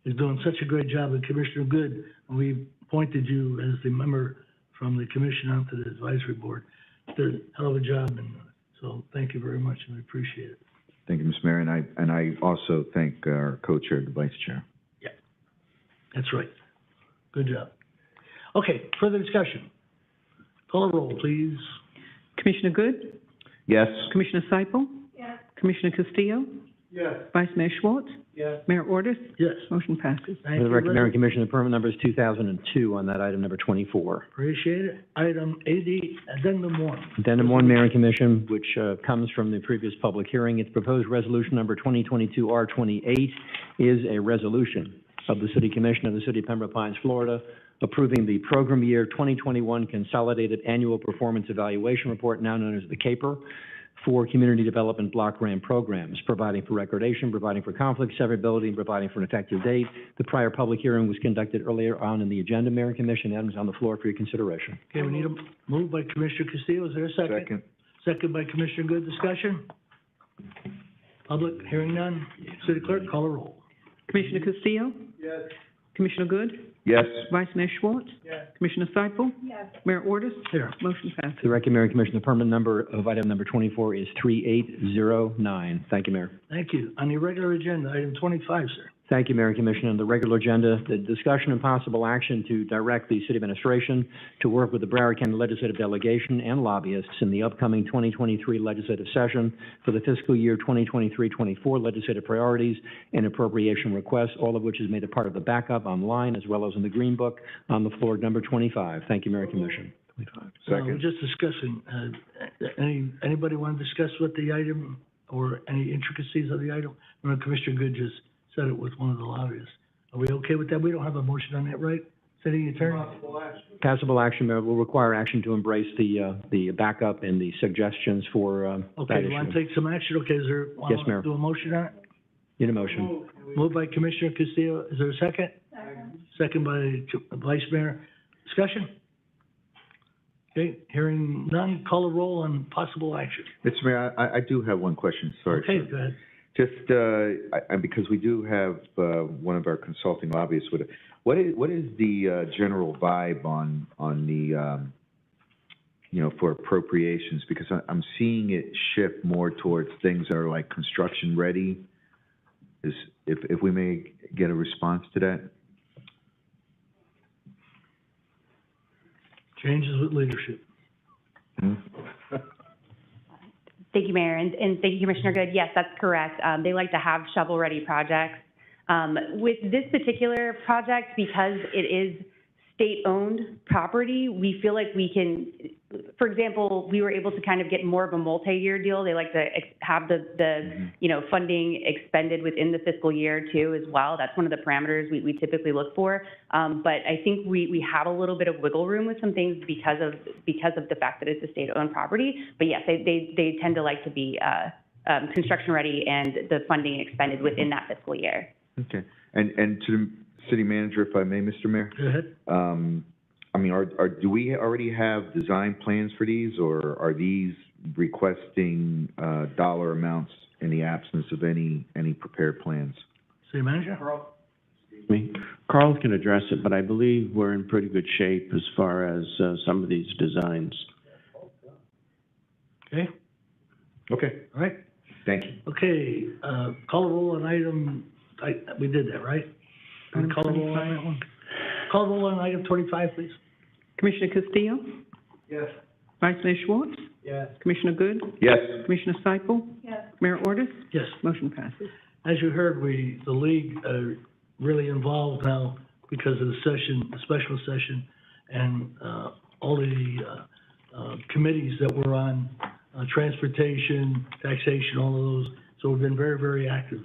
is doing such a great job, and Commissioner Good, we appointed you as the member from the commission onto the advisory board. Did a hell of a job, and so thank you very much, and we appreciate it. Thank you, Mr. Mayor, and I also thank our co-chair, the vice chair. Yeah, that's right. Good job. Okay, further discussion. Call a roll, please. Commissioner Good? Yes. Commissioner Seifel? Yes. Commissioner Castillo? Yes. Vice Mayor Schwartz? Yes. Mayor Ordus? Yes. Motion passes. Thank For the you. record, Mayor and Commissioner, the permit number is 2002 on that item number 24. Appreciate it. Item AD, addendum 1. Addendum 1, Mayor and Commission, which comes from the previous public hearing. It's proposed resolution number 2022-R28 is a resolution of the City Commission of the City of Pembroke Pines, Florida, approving the program year 2021 Consolidated Annual Performance Evaluation Report, now known as the CAPER, for Community Development Block Grant Programs, providing for recordation, providing for conflict severability, and providing for an effective date. The prior public hearing was conducted earlier on in the agenda, Mayor and Commission. Items on the floor for your consideration. Okay, we need a move by Commissioner Castillo. Is there a second? Second. Second by Commissioner Good. Discussion? Public, hearing none. City Clerk, call a roll. Commissioner Castillo? Yes. Commissioner Good? Yes. Vice Mayor Schwartz? Yes. Commissioner Seifel? Yes. Mayor Ordus? Here. Motion passes. For the record, Mayor and Commission, the permit number of item number 24 is 3809. Thank you, Mayor. Thank you. On the regular agenda, item 25, sir. Thank you, Mayor and Commissioner. On the regular agenda, the discussion and possible action to direct the city administration to work with the Broward County Legislative Delegation and lobbyists in the upcoming 2023 legislative session for the fiscal year 2023-24 legislative priorities and appropriation requests, all of which is made a part of the backup online as well as in the Green Book on the floor, number 25. Thank you, Mayor and Commission. 25. We're just discussing, anybody want to discuss what the item or any intricacies of the item? I know Commissioner Good just said it with one of the lobbyists. Are we okay with that? We don't have a motion on that, right? City Attorney? Passable action, Mayor, will require action to embrace the backup and the suggestions for that Okay, you want to issue. take some action? Okay, is there, Yes, Mayor. want to do a motion on it? Need a motion. Moved by Commissioner Castillo. Is there a second? Second by Vice Mayor. Discussion? Okay, hearing none, call a roll on possible action. Mr. Mayor, I do have one question, sorry. Okay, go ahead. Just, because we do have, one of our consulting lobbyists with it, what is the, general vibe on the, for appropriations? Because I'm seeing it shift more towards things that are like construction ready. If we may get a response to that? Changes with leadership. Thank you, Mayor, and thank you, Commissioner Good. Yes, that's correct. They like to have shovel-ready projects. With this particular project, because it is state-owned property, we feel like we can, for example, we were able to kind of get more of a multi-year deal. They like to have the funding expended within the fiscal year too as well. That's one of the parameters we typically look for. But I think we have a little bit of wiggle room with some things because of the fact that it's a state-owned property. But yes, they tend to like to be construction ready and the funding expended within that fiscal year. Okay. And to the city manager, if I may, Mr. Mayor? Go ahead. I mean, do we already have design plans for these, or are these requesting, dollar amounts in the absence of any prepared plans? City manager? Carl can address it, but I believe we're in pretty good shape as far as, some of these designs. Okay, Okay, all right. thank you. Okay, call a roll on item, we did that, right? Item Call a roll on that one. Call a roll on item 25, please. Commissioner Castillo? Yes. Vice Mayor Schwartz? Yes. Commissioner Good? Yes. Commissioner Seifel? Yes. Mayor Ordus? Yes. Motion passes. as you heard, the league, really involved now because of the session, the special session, and, all of the, committees that we're on, transportation, taxation, all of those. So we've been very, very active.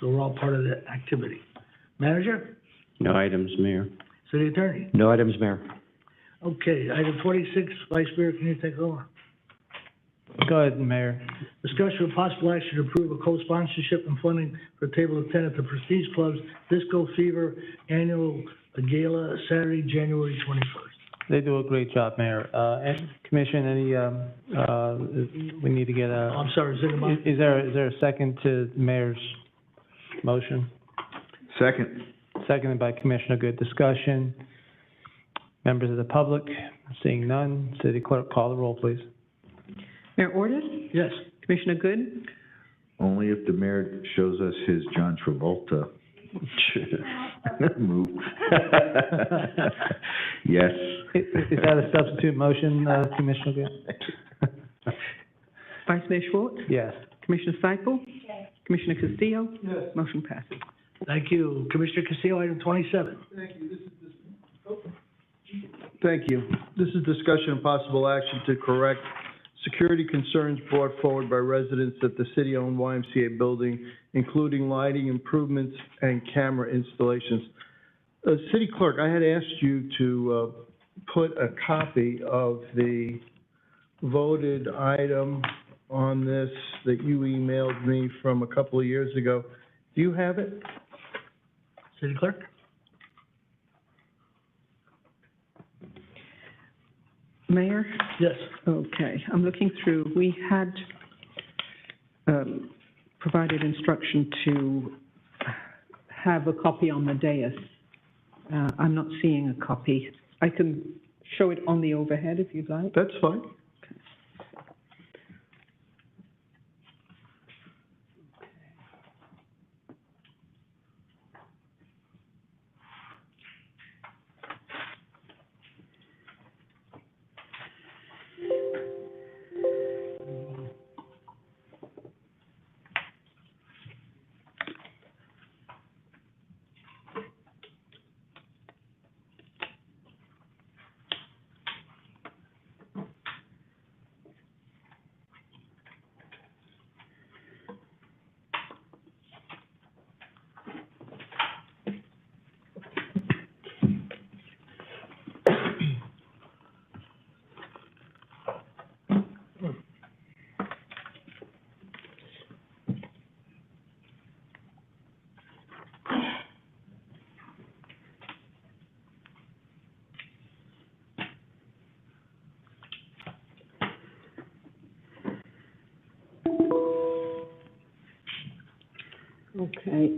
So we're all part of that activity. Manager? No items, Mayor. City Attorney? No items, Mayor. Okay, item 26, Vice Mayor, can you take over? Go ahead, Mayor. Discussion with possible action to approve a co-sponsorship and funding for Table of 10 at the Prestige Club's Disco Fever Annual Gala, Saturday, January 21st. They do a great job, Mayor. And Commission, we need to get Oh, I'm sorry, is it about? is there a second to the Mayor's motion? Second. Seconded by Commissioner Good. Discussion. Members of the public, seeing none. City Clerk, call the roll, please. Mayor Ordus? Yes. Commissioner Good? Only if the mayor shows us his John Travolta move. Yes. Is that a substitute motion, Commissioner Good? Vice Mayor Schwartz? Yes. Commissioner Seifel? Yes. Commissioner Castillo? Yes. Motion passes. Thank you. Commissioner Castillo, item 27. Thank you. This is discussion and possible action to correct security concerns brought forward by residents at the city-owned YMCA building, including lighting improvements and camera installations. City Clerk, I had asked you to put a copy of the voted item on this that you emailed me from a couple of years ago. Do you have it? City Clerk? Mayor? Yes. Okay, I'm looking through. We had provided instruction to have a copy on the dais. I'm not seeing a copy. I can show it on the overhead if you'd like. That's fine. Okay.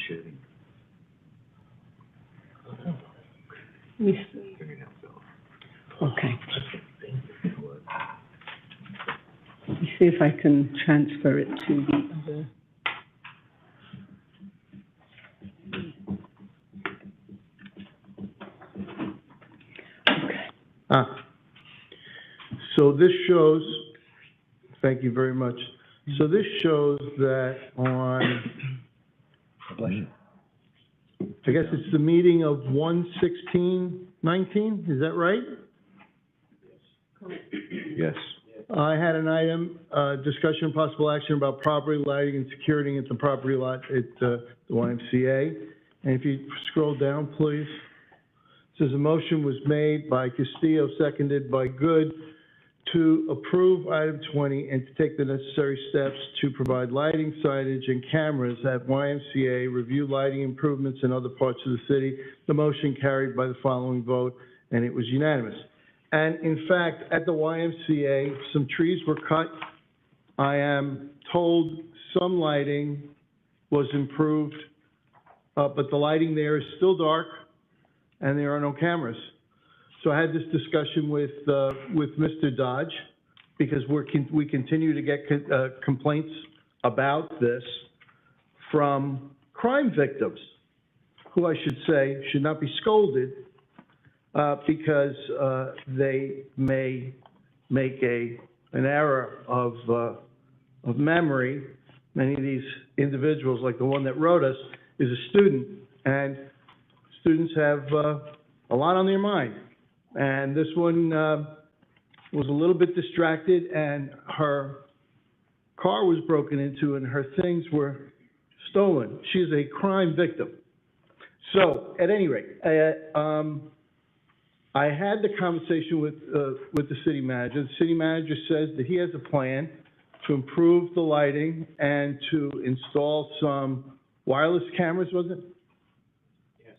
Shitting. Okay. Let me see if I can transfer it to the other. So this shows, thank you very much. So this shows that on, I guess it's the meeting of 1/16/19, is that right? Yes. I had an item, discussion and possible action about property lighting and security at the property lot at the YMCA. And if you scroll down, please. It says a motion was made by Castillo, seconded by Good, to approve item 20 and to take the necessary steps to provide lighting, signage, and cameras at YMCA, review lighting improvements in other parts of the city. The motion carried by the following vote, and it was unanimous. And in fact, at the YMCA, some trees were cut. I am told some lighting was improved, but the lighting there is still dark, and there are no cameras. So I had this discussion with Mr. Dodge, because we continue to get complaints about this from crime victims. who I should say should not be scolded, because, they may make an error of memory. Many of these individuals, like the one that wrote us, is a student, and students have, a lot on their mind. And this one, was a little bit distracted, and her car was broken into, and her things were stolen. She is a crime victim. So, at any rate, I had the conversation with the city manager. The city manager says that he has a plan to improve the lighting and to install some wireless cameras, was it? Yes.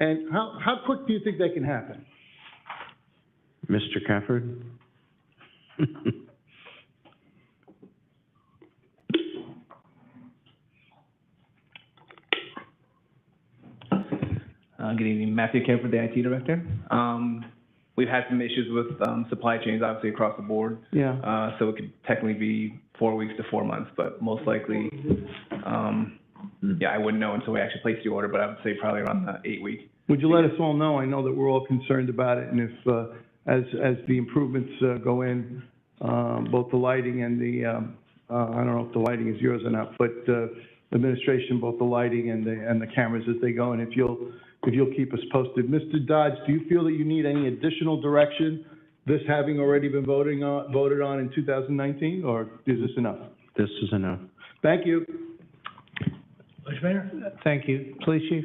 And how quick do you think that can happen? Mr. Cafford? Good evening, Matthew Kemper, the IT director. We've had some issues with supply chains, obviously, across the board. Yeah. So it could technically be 4 weeks to 4 months, but most likely, yeah, I wouldn't know until we actually place the order, but I would say probably around the 8 week. Would you let us all know? I know that we're all concerned about it, and if, as the improvements go in, both the lighting and the, I don't know if the lighting is yours or not, but administration, both the lighting and the cameras as they go, and if you'll keep us posted. Mr. Dodge, do you feel that you need any additional direction, this having already been voted on in 2019, or is this enough? This is enough. Thank you. Vice Mayor? Thank you. Police Chief?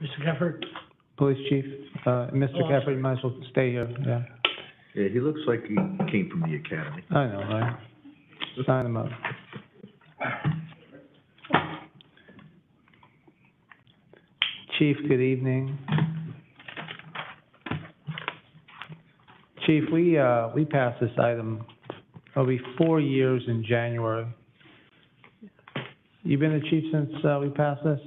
Mr. Keffer? Police Chief? Mr. Keffer, you might as well stay here, yeah. Yeah, he looks like he came from the academy. I know, right? Sign him up. Chief, good evening. Chief, we passed this item, it'll be 4 years in January. You been the chief since we passed this?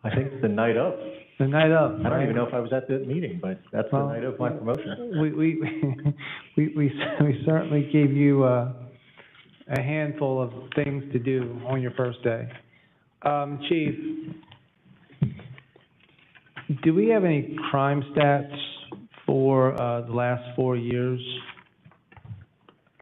I think the night of. The night of, I don't right? even know if I was at that meeting, but that's the night of my promotion. We certainly gave you a handful of things to do on your first day. Chief, do we have any crime stats for the last 4 years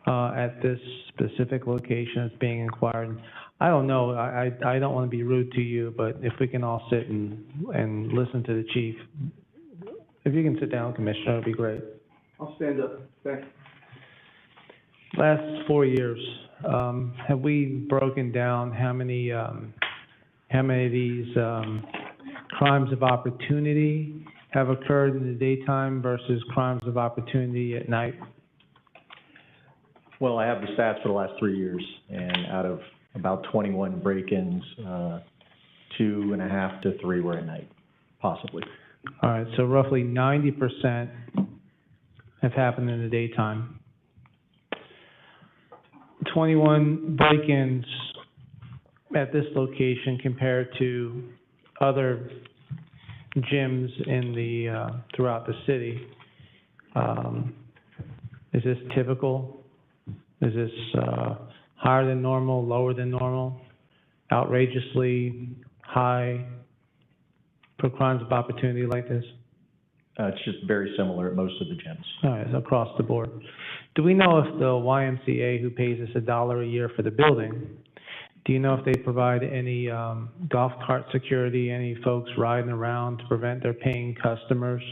at this specific location that's being inquired? I don't know, I don't want to be rude to you, but if we can all sit and listen to the chief. If you can sit down, Commissioner, it'd be great. I'll stand up. Thanks. Last 4 years, have we broken down how many of these crimes of opportunity have occurred in the daytime versus crimes of opportunity at night? Well, I have the stats for the last 3 years, and out of about 21 break-ins, 2.5 to 3 were at night, possibly. All right, so roughly 90% have happened in the daytime. 21 break-ins at this location compared to other gyms in the, throughout the city. Is this typical? Is this higher than normal, lower than normal, outrageously high for crimes of opportunity like this? It's just very similar at most of the gyms. All right, so across the board. Do we know if the YMCA, who pays us $1 a year for the building, do you know if they provide any golf cart security, any folks riding around to prevent their paying customers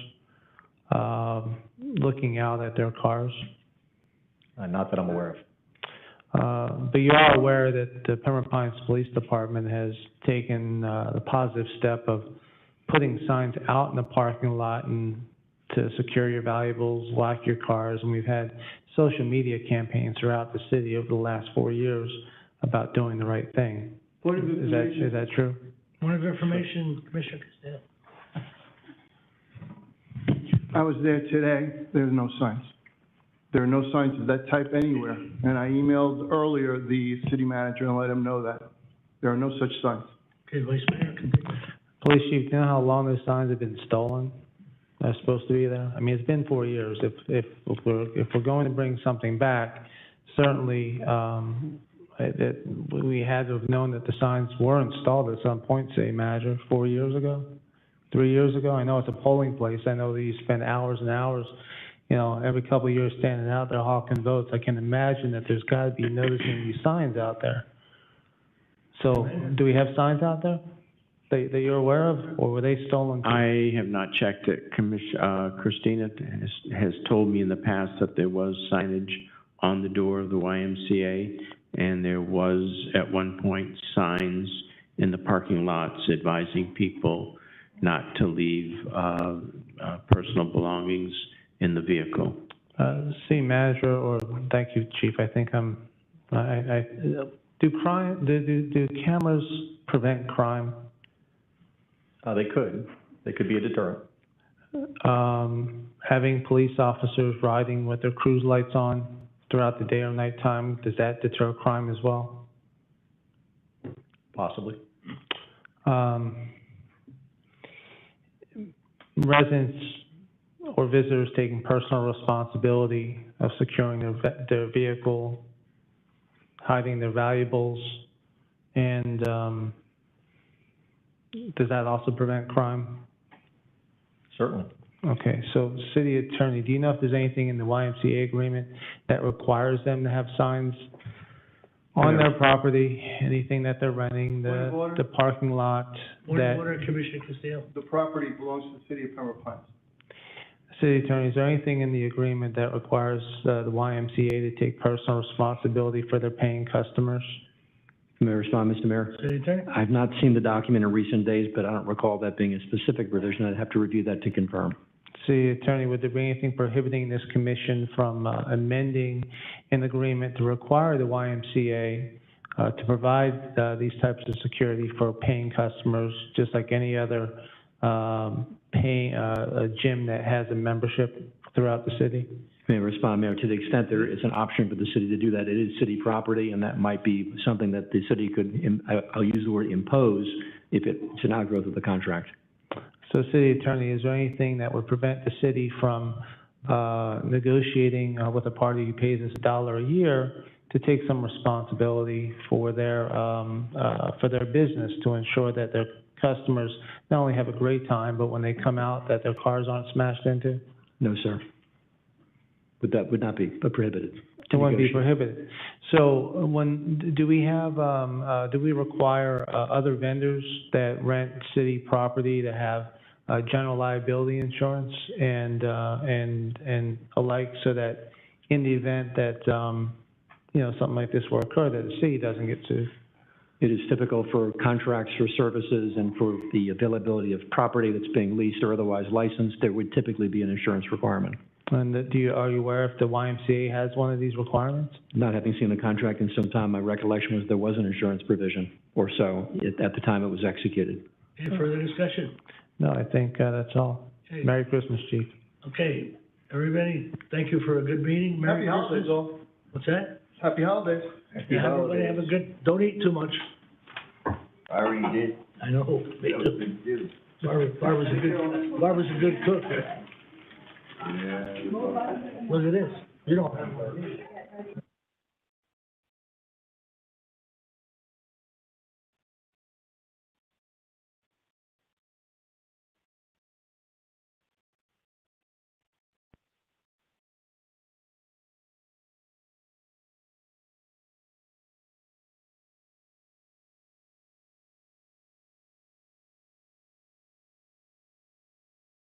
looking out at their cars? Not that I'm aware of. But you are aware that the Pembroke Pines Police Department has taken the positive step of putting signs out in the parking lot and to secure your valuables, lock your cars, and we've had social media campaigns throughout the city over the last 4 years about doing the right thing. Is that true? Point of information, Commissioner Castillo. I was there today. There's no signs. There are no signs of that type anywhere. And I emailed earlier the city manager and let him know that. There are no such signs. Okay, Vice Mayor, continue. Police chief, do you know how long those signs have been stolen? They're supposed to be there? I mean, it's been 4 years. If we're going to bring something back, certainly, that we had to have known that the signs were installed at some point, say, Manager, 4 years ago, 3 years ago. I know it's a polling place. I know that you spend hours and hours, you know, every couple of years standing out there hawking votes. I can imagine that there's got to be noticing these signs out there. So, do we have signs out there that you're aware of, or were they stolen? I have not checked it. Christina has told me in the past that there was signage on the door of the YMCA, and there was, at one point, signs in the parking lots advising people not to leave personal belongings in the vehicle. City Manager, or thank you, Chief. I think do cameras prevent crime? They could. They could be a deterrent. Having police officers riding with their cruise lights on throughout the day or nighttime, does that deter crime as well? Possibly. Residents or visitors taking personal responsibility of securing their vehicle, hiding their valuables, and does that also prevent crime? Certainly. Okay, so City Attorney, do you know if there's anything in the YMCA agreement that requires them to have signs on their property, anything that they're renting, the parking lot? Point of order, Commissioner Castillo. The property belongs to the city of Pembroke Pines. City Attorney, is there anything in the agreement that requires the YMCA to take personal responsibility for their paying customers? May I respond, Mr. Mayor? City Attorney? I've not seen the document in recent days, but I don't recall that being a specific provision. I'd have to review that to confirm. City Attorney, would there be anything prohibiting this commission from amending an agreement to require the YMCA to provide these types of security for paying customers, just like any other gym that has a membership throughout the city? May I respond, Mayor? To the extent there is an option for the city to do that, it is city property, and that might be something that the city could, I'll use the word impose, if it's an outgrowth of the contract. So, City Attorney, is there anything that would prevent the city from negotiating with a party who pays us $1 a year to take some responsibility for their business, to ensure that their customers not only have a great time, but when they come out, that their cars aren't smashed into? No, sir. But that would not be prohibited. It wouldn't be prohibited. So do we require other vendors that rent city property to have general liability insurance and alike, so that in the event that something like this will occur, that the city doesn't get sued? It is typical for contracts for services and for the availability of property that's being leased or otherwise licensed, there would typically be an insurance requirement. And are you aware if the YMCA has one of these requirements? Not having seen the contract in some time, my recollection was there was an insurance provision or so at the time it was executed. Any further discussion? No, I think that's all. Okay. Merry Christmas, Chief. Okay, everybody, thank you for a good meeting. Merry Happy holidays, Christmas. all. What's that? Happy holidays. Yeah, everybody have a good, don't eat too much. I already did. I know, me too. Barbara's a good cook. Yeah. Look at this, you don't have one.